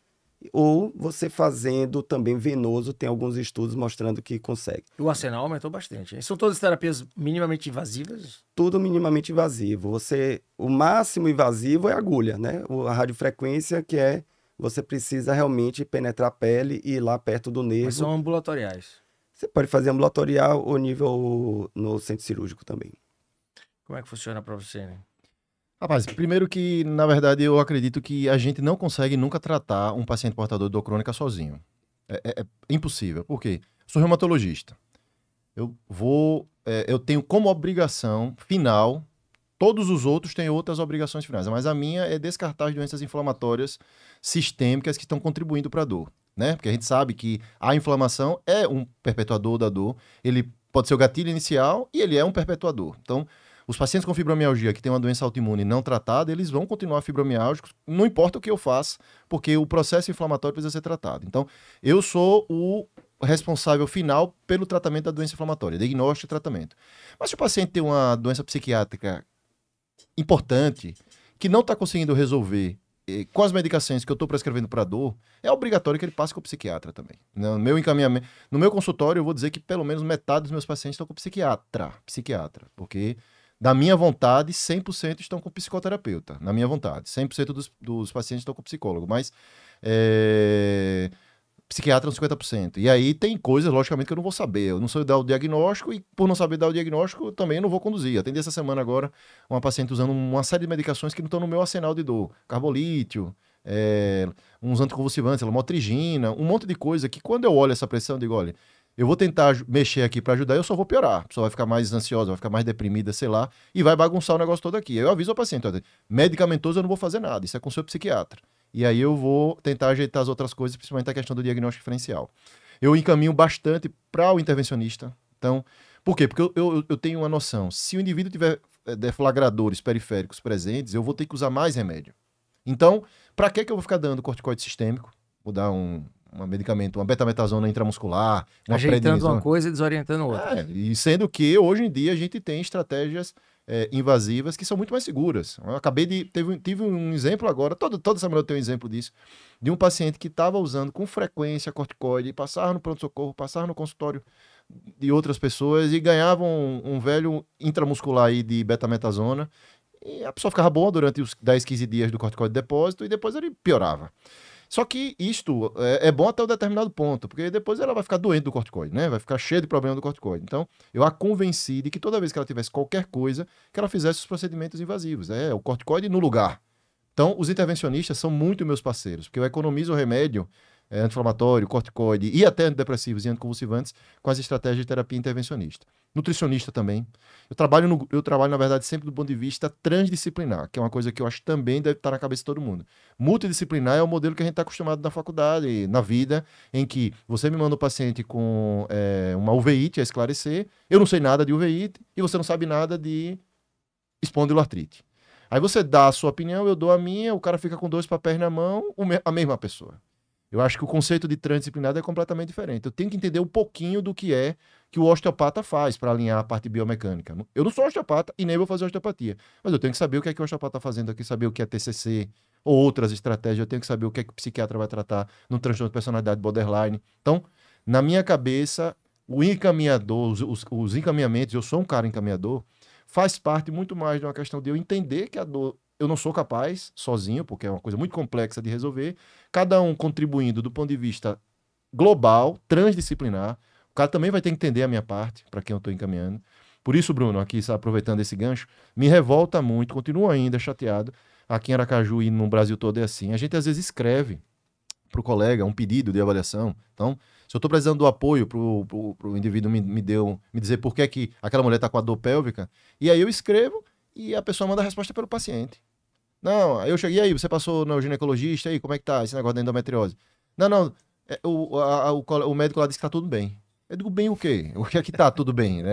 ou você fazendo também venoso, tem alguns estudos mostrando que consegue. O arsenal aumentou bastante. São todas terapias minimamente invasivas? Tudo minimamente invasivo. O máximo invasivo é a agulha, né? A radiofrequência, você precisa realmente penetrar a pele e ir lá perto do nervo. Mas são ambulatoriais? Você pode fazer ambulatorial ou nível no centro cirúrgico também. Como é que funciona para você, né? Rapaz, primeiro que, na verdade, eu acredito que a gente não consegue nunca tratar um paciente portador de dor crônica sozinho. É impossível. Por quê? Sou reumatologista. Eu tenho como obrigação final, todos os outros têm outras obrigações finais, mas a minha é descartar as doenças inflamatórias sistêmicas que estão contribuindo para a dor, né? Porque a gente sabe que a inflamação é um perpetuador da dor, ele pode ser o gatilho inicial e ele é um perpetuador. Então, os pacientes com fibromialgia que têm uma doença autoimune não tratada, eles vão continuar fibromiálgicos, não importa o que eu faça, porque o processo inflamatório precisa ser tratado. Então, eu sou o responsável final pelo tratamento da doença inflamatória, diagnóstico e tratamento. Mas se o paciente tem uma doença psiquiátrica importante, que não está conseguindo resolver com as medicações que eu estou prescrevendo para dor, é obrigatório que ele passe com o psiquiatra também. No meu encaminhamento, no meu consultório, eu vou dizer que pelo menos metade dos meus pacientes estão com psiquiatra, porque da minha vontade, 100% estão com psicoterapeuta, na minha vontade. 100% dos pacientes estão com psicólogo, mas psiquiatra uns 50%. E aí tem coisas, logicamente, que eu não vou saber. Eu não sei dar o diagnóstico e, por não saber dar o diagnóstico, eu também não vou conduzir. Atendi essa semana agora uma paciente usando uma série de medicações que não estão no meu arsenal de dor. Carbolítio, uns anticonvulsivantes, lamotrigina, um monte de coisa que quando eu olho essa pressão, eu digo, olha, eu vou tentar mexer aqui para ajudar, eu só vou piorar. A pessoa vai ficar mais ansiosa, vai ficar mais deprimida, sei lá, e vai bagunçar o negócio todo aqui. Eu aviso ao paciente, olha, medicamentoso eu não vou fazer nada, isso é com o seu psiquiatra. E aí eu vou tentar ajeitar as outras coisas, principalmente a questão do diagnóstico diferencial. Eu encaminho bastante para o intervencionista. Então, por quê? Porque eu tenho uma noção. Se o indivíduo tiver deflagradores periféricos presentes, eu vou ter que usar mais remédio. Então, para que eu vou ficar dando corticoide sistêmico? Vou dar um medicamento, uma betametasona intramuscular, uma ajeitando uma coisa e desorientando outra. E sendo que hoje em dia a gente tem estratégias invasivas que são muito mais seguras. Eu acabei de... Tive um exemplo agora, toda semana eu tenho um exemplo disso, de um paciente que estava usando com frequência corticoide, passava no pronto-socorro, passava no consultório de outras pessoas e ganhava um velho intramuscular aí de betametasona, e a pessoa ficava boa durante os 10, 15 dias do corticoide de depósito e depois ele piorava. Só que isto é bom até um determinado ponto, porque depois ela vai ficar doente do corticoide, né? Vai ficar cheia de problema do corticoide. Então, eu a convenci de que toda vez que ela tivesse qualquer coisa, que ela fizesse os procedimentos invasivos. O corticoide no lugar. Então, os intervencionistas são muito meus parceiros, porque eu economizo o remédio anti-inflamatório, corticoide e até antidepressivos e anticonvulsivantes com as estratégias de terapia intervencionista. Nutricionista também. Eu trabalho, na verdade, sempre do ponto de vista transdisciplinar, que é uma coisa que eu acho que também deve estar na cabeça de todo mundo. Multidisciplinar é o modelo que a gente está acostumado na faculdade, na vida, em que você me manda um paciente com uma uveíte a esclarecer, eu não sei nada de uveíte e você não sabe nada de espondiloartrite. Aí você dá a sua opinião, eu dou a minha, o cara fica com 2 papéis na mão, a mesma pessoa. Eu acho que o conceito de transdisciplinar é completamente diferente. Eu tenho que entender um pouquinho do que o osteopata faz para alinhar a parte biomecânica. Eu não sou osteopata e nem vou fazer osteopatia, mas eu tenho que saber o que o osteopata está fazendo aqui, saber o que é TCC ou outras estratégias, eu tenho que saber o que o psiquiatra vai tratar no transtorno de personalidade borderline. Então, na minha cabeça, o encaminhador, os encaminhamentos, eu sou um cara encaminhador, faz parte muito mais de uma questão de eu entender que a dor eu não sou capaz sozinho, porque é uma coisa muito complexa de resolver, cada um contribuindo do ponto de vista global, transdisciplinar. O cara também vai ter que entender a minha parte, para quem eu estou encaminhando. Por isso, Bruno, aqui aproveitando esse gancho, me revolta muito, continuo ainda chateado, aqui em Aracaju e no Brasil todo é assim. A gente às vezes escreve para o colega um pedido de avaliação. Então, se eu estou precisando do apoio para o indivíduo me dizer por que aquela mulher está com a dor pélvica, e aí eu escrevo e a pessoa manda a resposta pelo paciente. Não, aí eu cheguei, e aí, você passou no ginecologista, aí, como é que tá esse negócio da endometriose? Não, o médico lá disse que tá tudo bem. Eu digo, bem o quê? O que é que tá tudo bem?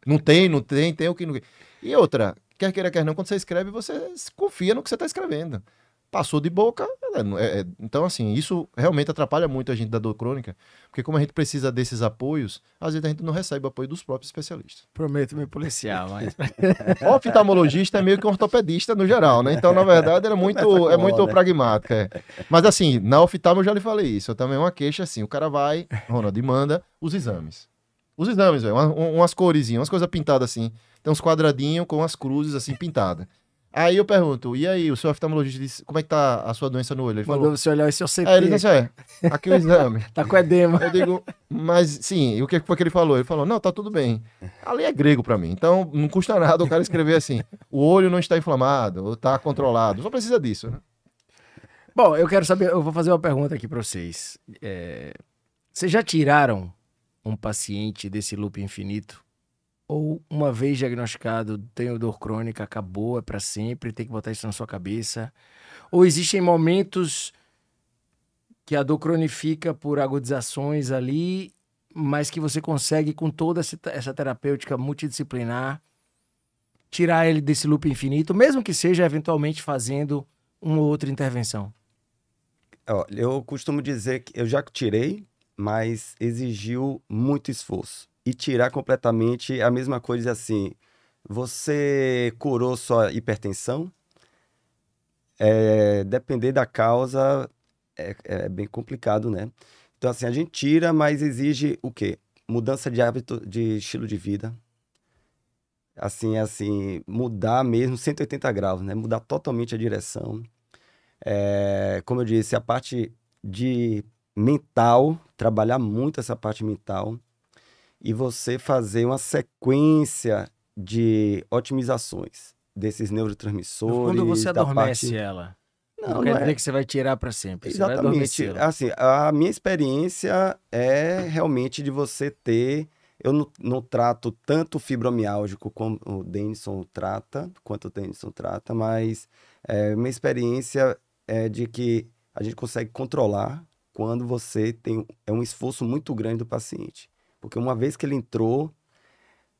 Não tem o que não... E outra, quer queira, quer não, quando você escreve, você confia no que você tá escrevendo. Passou de boca, então assim, isso realmente atrapalha muito a gente da dor crônica, porque como a gente precisa desses apoios, às vezes a gente não recebe o apoio dos próprios especialistas. Prometo me policiar, mas... O oftalmologista é meio que um ortopedista no geral, né? Então, na verdade, é muito pragmático. Mas assim, na oftalmo eu já lhe falei isso, eu também uma queixa assim, o cara vai, Ronald, e manda os exames. Os exames, velho, umas coresinhas, umas coisas pintadas assim, tem uns quadradinhos com as cruzes assim pintadas. Aí eu pergunto, e aí, o seu oftalmologista disse, como é que tá a sua doença no olho? Ele Mandou falou, você olhar esse OCT. ele disse, aqui o exame. Tá com edema. Eu digo, mas sim, e o que foi que ele falou? Ele falou, não, tá tudo bem. Ali é grego pra mim, então não custa nada o cara escrever assim, o olho não está inflamado, ou tá controlado, só precisa disso, né? Bom, eu quero saber, eu vou fazer uma pergunta aqui pra vocês. Vocês já tiraram um paciente desse loop infinito? Ou uma vez diagnosticado, tem dor crônica, acabou, é pra sempre, tem que botar isso na sua cabeça? Ou existem momentos que a dor cronifica por agudizações ali, mas que você consegue, com toda essa terapêutica multidisciplinar, tirar ele desse loop infinito, mesmo que seja eventualmente fazendo uma ou outra intervenção? Ó, eu costumo dizer que eu já tirei, mas exigiu muito esforço. E tirar completamente a mesma coisa assim. Você curou sua hipertensão? Depender da causa é bem complicado, né? Então, assim, a gente tira, mas exige o quê? Mudança de hábito, de estilo de vida. Assim, mudar mesmo 180 graus, né? Mudar totalmente a direção. Como eu disse, a parte de mental, trabalhar muito essa parte mental. E você fazer uma sequência de otimizações desses neurotransmissores. Quando você da adormece parte... ela, não Não quer é dizer que você vai tirar para sempre. Você vai exatamente. adormecê-la. Assim, a minha experiência é realmente de você ter... Eu não trato tanto fibromialgico como o Denison trata, mas minha experiência é de que a gente consegue controlar quando você tem um esforço muito grande do paciente. Porque uma vez que ele entrou,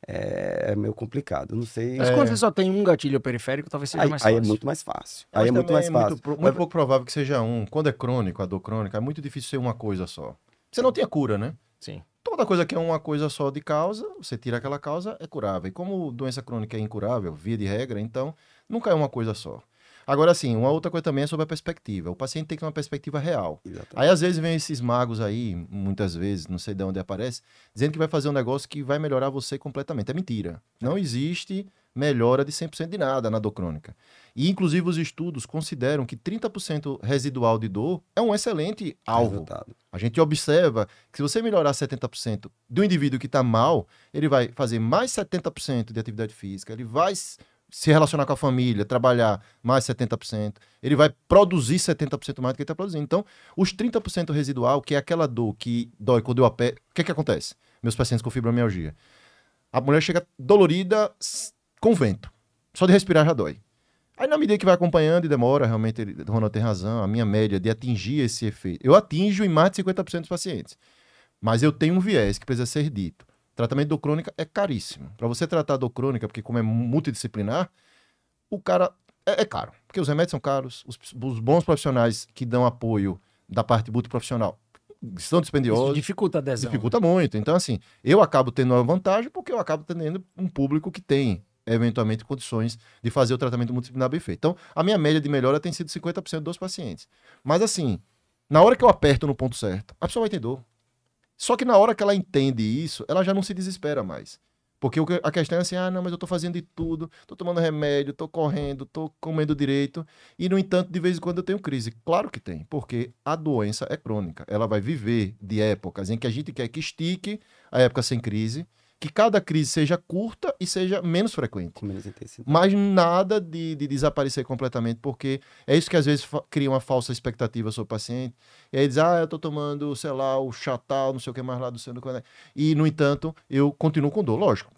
é meio complicado. Eu não sei. Mas quando você só tem um gatilho periférico, talvez seja mais Aí fácil. é muito mais fácil. Mas Aí é muito também mais fácil. muito pouco provável que seja um. Quando é crônico, a dor crônica, é muito difícil ser uma coisa só. Você não tem a cura, né? Sim. Toda coisa que é uma coisa só de causa, você tira aquela causa, é curável. E como doença crônica é incurável, via de regra, então nunca é uma coisa só. Agora, sim, uma outra coisa também é sobre a perspectiva. O paciente tem que ter uma perspectiva real. Exatamente. Aí, às vezes, vem esses magos aí, muitas vezes, não sei de onde aparece, dizendo que vai fazer um negócio que vai melhorar você completamente. É mentira. Não existe melhora de 100% de nada na dor crônica. E, inclusive, os estudos consideram que 30% residual de dor é um excelente alvo. Resultado. A gente observa que se você melhorar 70% do indivíduo que está mal, ele vai fazer mais 70% de atividade física, ele vai se relacionar com a família, trabalhar mais 70%, ele vai produzir 70% mais do que ele está produzindo. Então, os 30% residual, que é aquela dor que dói quando eu aperto, o que acontece? Meus pacientes com fibromialgia. A mulher chega dolorida com vento. Só de respirar já dói. Aí, na medida que vai acompanhando e demora, realmente, o Ronald tem razão, a minha média de atingir esse efeito. Eu atinjo em mais de 50% dos pacientes. Mas eu tenho um viés que precisa ser dito. Tratamento de dor crônica é caríssimo. Para você tratar a dor crônica, porque como é multidisciplinar, o cara é caro. Porque os remédios são caros, os bons profissionais que dão apoio da parte multiprofissional são dispendiosos. Isso dificulta a adesão. Dificulta muito. Então, assim, eu acabo tendo uma vantagem porque eu acabo tendo um público que tem, eventualmente, condições de fazer o tratamento multidisciplinar bem feito. Então, a minha média de melhora tem sido 50% dos pacientes. Mas, assim, na hora que eu aperto no ponto certo, a pessoa vai ter dor. Só que na hora que ela entende isso, ela já não se desespera mais. Porque a questão é assim, não, mas eu tô fazendo de tudo, tô tomando remédio, tô correndo, tô comendo direito, e no entanto, de vez em quando eu tenho crise. Claro que tem, porque a doença é crônica. Ela vai viver de épocas em que a gente quer que estique a época sem crise, que cada crise seja curta e seja menos frequente. Com menos intensidade. Mas nada de desaparecer completamente, porque é isso que às vezes cria uma falsa expectativa sobre o paciente. E aí diz, eu tô tomando, sei lá, o Chatal, não sei o que mais lá do centro. E, no entanto, eu continuo com dor, lógico.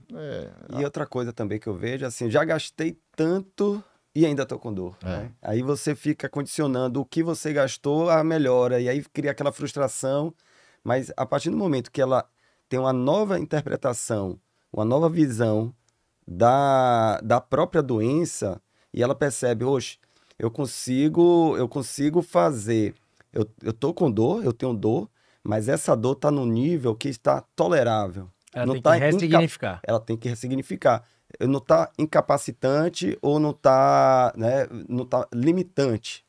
E outra coisa também que eu vejo, assim, já gastei tanto e ainda tô com dor. Né? Aí você fica condicionando o que você gastou à melhora, e aí cria aquela frustração. Mas a partir do momento que ela tem uma nova interpretação, uma nova visão da própria doença, e ela percebe, oxe, eu consigo fazer, eu tô com dor, eu tenho dor, mas essa dor está no nível que está tolerável. Ela não tem tá que ressignificar. Ela tem que ressignificar. Não está incapacitante ou não está, né, não tá limitante.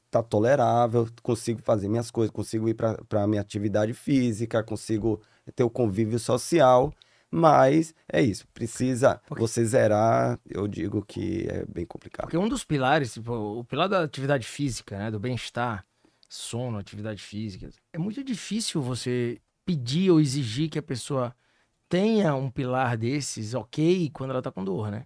Tá tolerável, consigo fazer minhas coisas, consigo ir para a minha atividade física, consigo ter o convívio social, Mas é isso, precisa você zerar, eu digo que é bem complicado. Porque um dos pilares, tipo, o pilar da atividade física, né, do bem-estar, sono, atividade física, é muito difícil você pedir ou exigir que a pessoa tenha um pilar desses, ok, quando ela tá com dor, né?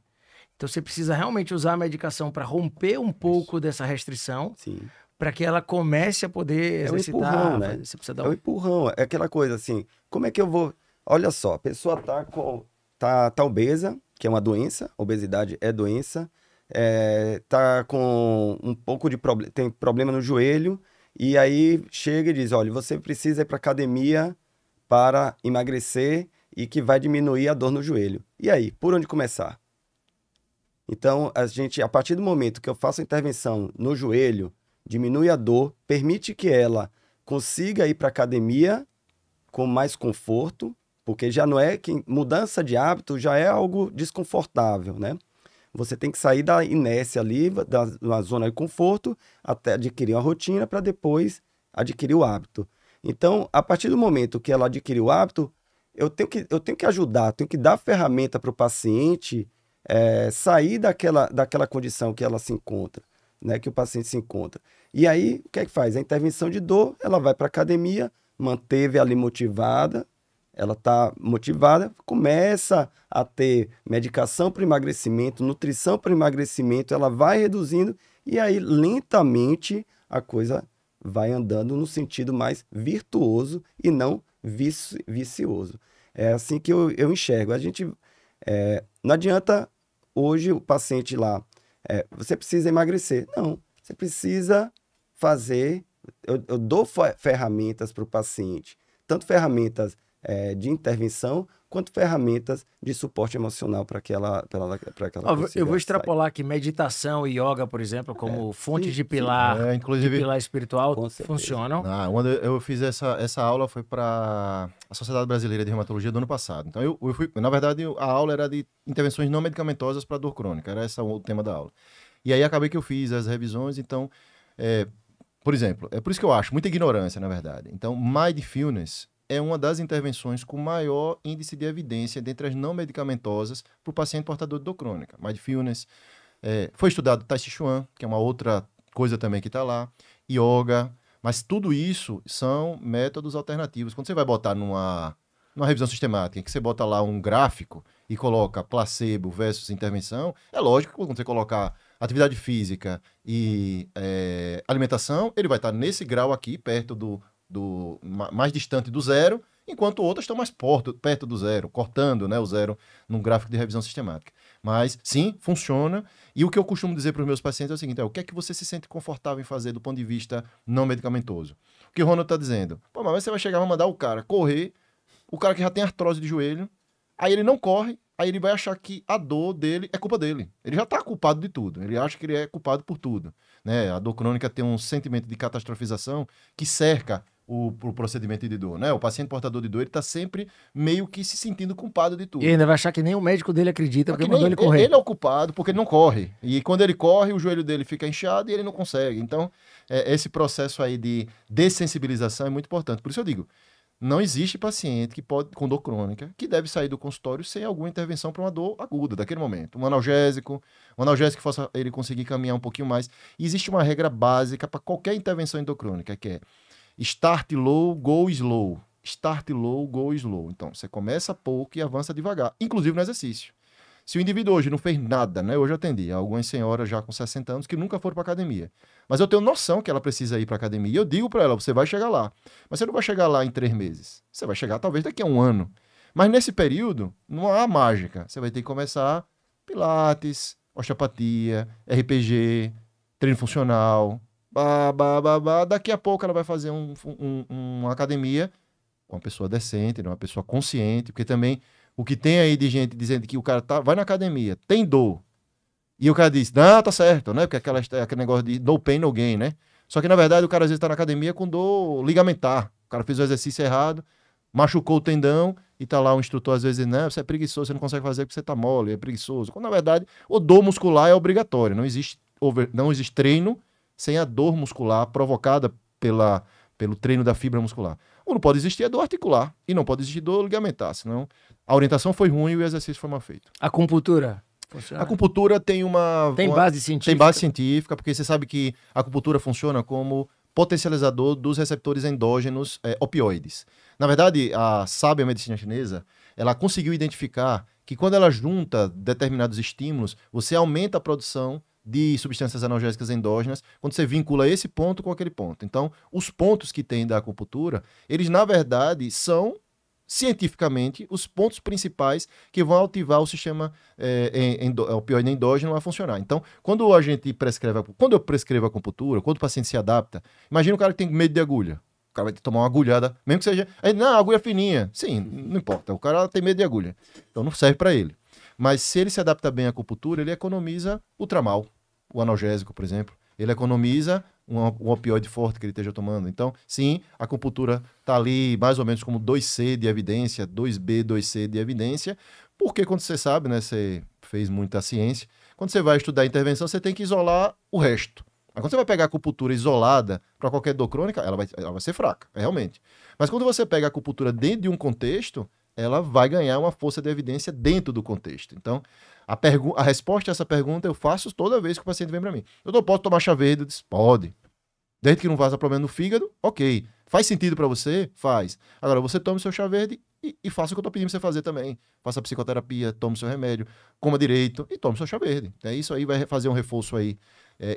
Então você precisa realmente usar a medicação para romper um pouco dessa restrição, Sim. para que ela comece a poder É um exercitar. empurrão, né? Você precisa dar É um empurrão, é aquela coisa assim, como é que eu vou... Olha só, a pessoa tá obesa, que é uma doença, obesidade é doença, tá com um pouco de problema, tem problema no joelho, e aí chega e diz, olha, você precisa ir para academia para emagrecer e que vai diminuir a dor no joelho. E aí, por onde começar? Então, a partir do momento que eu faço a intervenção no joelho, diminui a dor, permite que ela consiga ir para academia com mais conforto, porque já não é que mudança de hábito já é algo desconfortável, né? Você tem que sair da inércia ali, da zona de conforto, até adquirir uma rotina para depois adquirir o hábito. Então, a partir do momento que ela adquiriu o hábito, eu tenho que ajudar, tenho que dar ferramenta para o paciente sair daquela condição que ela se encontra, né? Que o paciente se encontra. E aí, o que é que faz? A intervenção de dor, ela vai para a academia, manteve ali motivada, ela está motivada, começa a ter medicação para emagrecimento, nutrição para emagrecimento, ela vai reduzindo e aí lentamente a coisa vai andando no sentido mais virtuoso e não vicioso. É assim que eu enxergo. Não adianta hoje o paciente lá, você precisa emagrecer. Não, você precisa fazer, eu dou ferramentas para o paciente, tanto ferramentas de intervenção, quanto ferramentas de suporte emocional para que ela Eu vou extrapolar aqui meditação e yoga, por exemplo, como fontes de pilar, inclusive, de pilar espiritual, funcionam. Quando eu fiz essa aula foi para a Sociedade Brasileira de Reumatologia do ano passado. Então eu fui, na verdade, a aula era de intervenções não medicamentosas para dor crônica, era esse o tema da aula. E aí acabei que eu fiz as revisões, então, por exemplo, é por isso que eu acho muita ignorância, na verdade. Então, mindfulness é uma das intervenções com maior índice de evidência dentre as não medicamentosas para o paciente portador de dor crônica. Mindfulness, foi estudado Tai Chi Chuan, que é uma outra coisa também que está lá, yoga, mas tudo isso são métodos alternativos. Quando você vai botar numa revisão sistemática, em que você bota lá um gráfico e coloca placebo versus intervenção, é lógico que quando você colocar atividade física e alimentação, ele vai estar nesse grau aqui, perto do mais distante do zero, enquanto outras estão mais perto do zero, cortando, né, o zero num gráfico de revisão sistemática. Mas, sim, funciona. E o que eu costumo dizer para os meus pacientes é o seguinte, o que é que você se sente confortável em fazer do ponto de vista não medicamentoso? O que o Ronald está dizendo? Pô, mas você vai chegar e vai mandar o cara correr, o cara que já tem artrose de joelho, aí ele não corre, aí ele vai achar que a dor dele é culpa dele. Ele já está culpado de tudo, ele acha que ele é culpado por tudo, né? A dor crônica tem um sentimento de catastrofização que cerca o procedimento de dor, né? O paciente portador de dor, ele tá sempre meio que se sentindo culpado de tudo. E ainda vai achar que nem o médico dele acredita porque mandou ele correr. Ele é o culpado porque ele não corre. E quando ele corre, o joelho dele fica inchado e ele não consegue. Então, esse processo aí de dessensibilização é muito importante. Por isso eu digo, não existe paciente com dor crônica que deve sair do consultório sem alguma intervenção para uma dor aguda daquele momento. Um analgésico que faça ele conseguir caminhar um pouquinho mais. E existe uma regra básica para qualquer intervenção em dor crônica, que é start low, go slow. Start low, go slow. Então, você começa pouco e avança devagar, inclusive no exercício. Se o indivíduo hoje não fez nada, né? Hoje eu atendi algumas senhoras já com 60 anos que nunca foram para academia. Mas eu tenho noção que ela precisa ir para academia. E eu digo para ela, você vai chegar lá. Mas você não vai chegar lá em 3 meses. Você vai chegar talvez daqui a 1 ano. Mas nesse período, não há mágica. Você vai ter que começar pilates, osteopatia, RPG, treino funcional, daqui a pouco ela vai fazer uma academia com uma pessoa decente, uma pessoa consciente, porque também o que tem aí de gente dizendo que o cara vai na academia, tem dor, e o cara diz, não, tá certo, né? Porque aquele negócio de no pain, no gain, né? Só que na verdade o cara às vezes tá na academia com dor ligamentar, o cara fez o exercício errado, machucou o tendão, e tá lá o instrutor às vezes, não, você é preguiçoso, você não consegue fazer porque você tá mole, é preguiçoso. Quando na verdade o dor muscular é obrigatório, não existe treino sem a dor muscular provocada pelo treino da fibra muscular. O não pode existir é dor articular e não pode existir dor ligamentar, senão a orientação foi ruim e o exercício foi mal feito. Acupuntura? A acupuntura tem Tem base científica? Tem base científica, porque você sabe que a acupuntura funciona como potencializador dos receptores endógenos opioides. Na verdade, a sábia medicina chinesa, ela conseguiu identificar que quando ela junta determinados estímulos, você aumenta a produção de substâncias analgésicas endógenas quando você vincula esse ponto com aquele ponto. Então, os pontos que tem da acupuntura, eles, na verdade, são cientificamente os pontos principais que vão ativar o sistema opioide endógeno a funcionar. Então, quando eu prescrevo acupuntura, quando o paciente se adapta, imagina o cara que tem medo de agulha. O cara vai ter que tomar uma agulhada, mesmo que seja... Não, a agulha é fininha. Sim, não importa. O cara tem medo de agulha. Então, não serve para ele. Mas se ele se adapta bem à acupuntura, ele economiza o tramal, o analgésico, por exemplo. Ele economiza um opioide forte que ele esteja tomando. Então, sim, a acupuntura está ali mais ou menos como 2C de evidência, 2B, 2C de evidência, porque quando você sabe, né, você fez muita ciência, quando você vai estudar a intervenção, você tem que isolar o resto. Mas quando você vai pegar a acupuntura isolada para qualquer dor crônica, ela vai ser fraca, realmente. Mas quando você pega a acupuntura dentro de um contexto, ela vai ganhar uma força de evidência dentro do contexto. Então, a resposta a essa pergunta eu faço toda vez que o paciente vem para mim. Eu posso tomar chá verde? Eu disse, pode. Desde que não vaza problema no fígado, ok. Faz sentido para você? Faz. Agora, você toma o seu chá verde e faça o que eu estou pedindo para você fazer também. Faça a psicoterapia, tome o seu remédio, coma direito e tome o seu chá verde. Isso aí vai fazer um reforço aí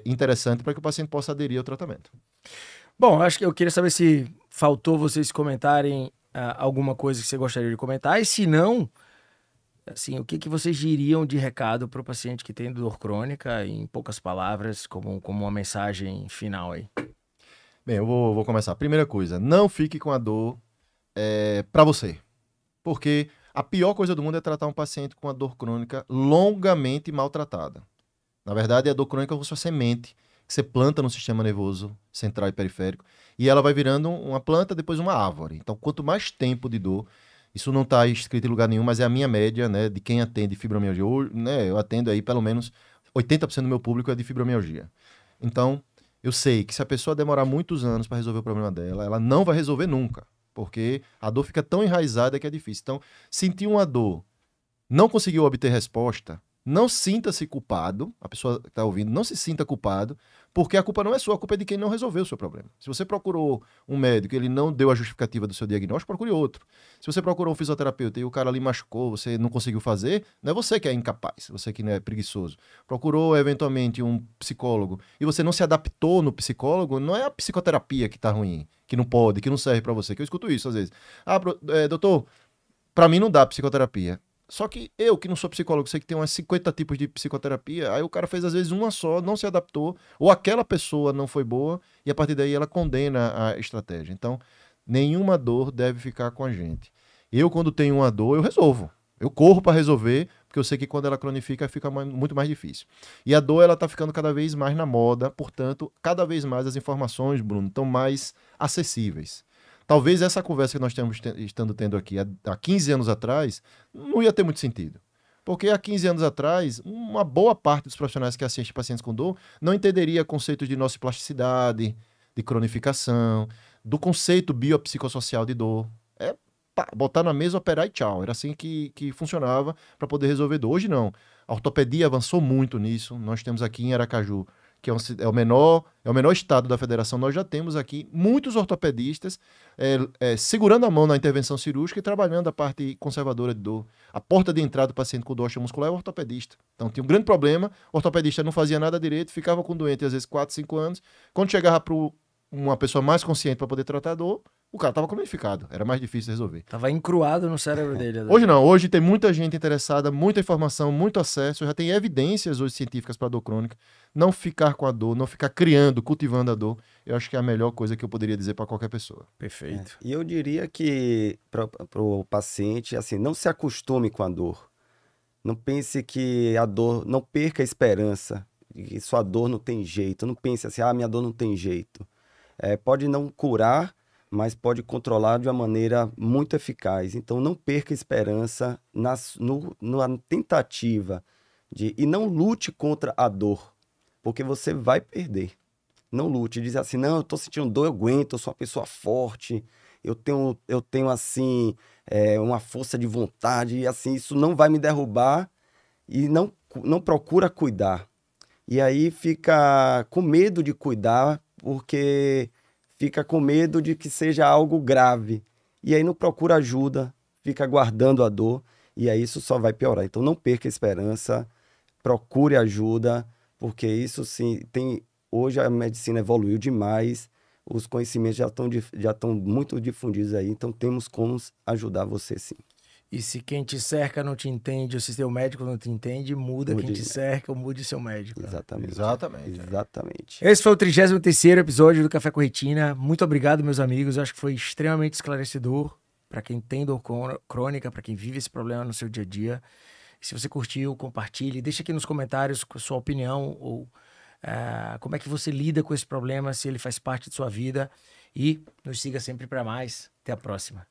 interessante para que o paciente possa aderir ao tratamento. Bom, acho que eu queria saber se faltou vocês comentarem alguma coisa que você gostaria de comentar, e se não, assim, o que vocês diriam de recado para o paciente que tem dor crônica, em poucas palavras, como uma mensagem final aí? Bem, eu vou começar. Primeira coisa, não fique com a dor para você, porque a pior coisa do mundo é tratar um paciente com a dor crônica longamente maltratada. Na verdade, a dor crônica é como se fosse uma semente que você planta no sistema nervoso central e periférico, e ela vai virando uma planta, depois uma árvore. Então, quanto mais tempo de dor, isso não está escrito em lugar nenhum, mas é a minha média, né, de quem atende fibromialgia. Né, eu atendo aí pelo menos 80% do meu público é de fibromialgia. Então, eu sei que se a pessoa demorar muitos anos para resolver o problema dela, ela não vai resolver nunca, porque a dor fica tão enraizada que é difícil. Então, sentir uma dor, não conseguiu obter resposta, não sinta-se culpado, a pessoa que está ouvindo, não se sinta culpado, porque a culpa não é sua, a culpa é de quem não resolveu o seu problema. Se você procurou um médico e ele não deu a justificativa do seu diagnóstico, procure outro. Se você procurou um fisioterapeuta e o cara ali machucou, você não conseguiu fazer, não é você que é incapaz, você que não é preguiçoso. Procurou, eventualmente, um psicólogo e você não se adaptou no psicólogo, não é a psicoterapia que está ruim, que não pode, que não serve para você, que eu escuto isso às vezes. Doutor, para mim não dá psicoterapia. Só que eu, que não sou psicólogo, sei que tem umas 50 tipos de psicoterapia, aí o cara fez às vezes uma só, não se adaptou, ou aquela pessoa não foi boa, e a partir daí ela condena a estratégia. Então, nenhuma dor deve ficar com a gente. Eu, quando tenho uma dor, eu resolvo. Eu corro para resolver, porque eu sei que quando ela cronifica, fica muito mais difícil. E a dor, ela tá ficando cada vez mais na moda, portanto, cada vez mais as informações, Bruno, estão mais acessíveis. Talvez essa conversa que nós estamos tendo aqui há 15 anos atrás não ia ter muito sentido. Porque há 15 anos atrás, uma boa parte dos profissionais que assistem pacientes com dor não entenderia conceitos de nociplasticidade, de cronificação, do conceito biopsicossocial de dor. Botar na mesa, operar e tchau. Era assim que funcionava para poder resolver dor. Hoje não. A ortopedia avançou muito nisso. Nós temos aqui em Aracaju, que é o menor estado da federação, nós já temos aqui muitos ortopedistas segurando a mão na intervenção cirúrgica e trabalhando a parte conservadora de dor. A porta de entrada do paciente com dor osteomuscular é o ortopedista. Então tinha um grande problema, o ortopedista não fazia nada direito, ficava com o doente às vezes 4, 5 anos. Quando chegava para uma pessoa mais consciente para poder tratar a dor, o cara estava cronificado, era mais difícil de resolver. Estava encruado no cérebro dele. Hoje não, hoje tem muita gente interessada, muita informação, muito acesso, já tem evidências hoje científicas para dor crônica. Não ficar com a dor, não ficar criando, cultivando a dor, eu acho que é a melhor coisa que eu poderia dizer para qualquer pessoa. Perfeito. E eu diria que para o paciente, assim, não se acostume com a dor. Não pense que a dor, não perca a esperança, que sua dor não tem jeito. Não pense assim, minha dor não tem jeito. Pode não curar, mas pode controlar de uma maneira muito eficaz. Então, não perca esperança na tentativa e não lute contra a dor, porque você vai perder. Não lute, diz assim, não, eu estou sentindo dor, eu aguento, eu sou uma pessoa forte, eu tenho assim, uma força de vontade, e assim, isso não vai me derrubar, e não procura cuidar. E aí fica com medo de cuidar, porque fica com medo de que seja algo grave. E aí não procura ajuda, fica guardando a dor, e aí isso só vai piorar. Então não perca a esperança, procure ajuda, porque isso sim, hoje a medicina evoluiu demais, os conhecimentos já estão muito difundidos aí, então temos como ajudar você sim. E se quem te cerca não te entende, ou se seu médico não te entende, muda quem te cerca ou mude seu médico. Exatamente. Exatamente. Exatamente. Esse foi o 33º episódio do Café com Retina. Muito obrigado, meus amigos. Eu acho que foi extremamente esclarecedor para quem tem dor crônica, para quem vive esse problema no seu dia a dia. E se você curtiu, compartilhe. Deixa aqui nos comentários a sua opinião ou como é que você lida com esse problema, se ele faz parte de sua vida. E nos siga sempre para mais. Até a próxima.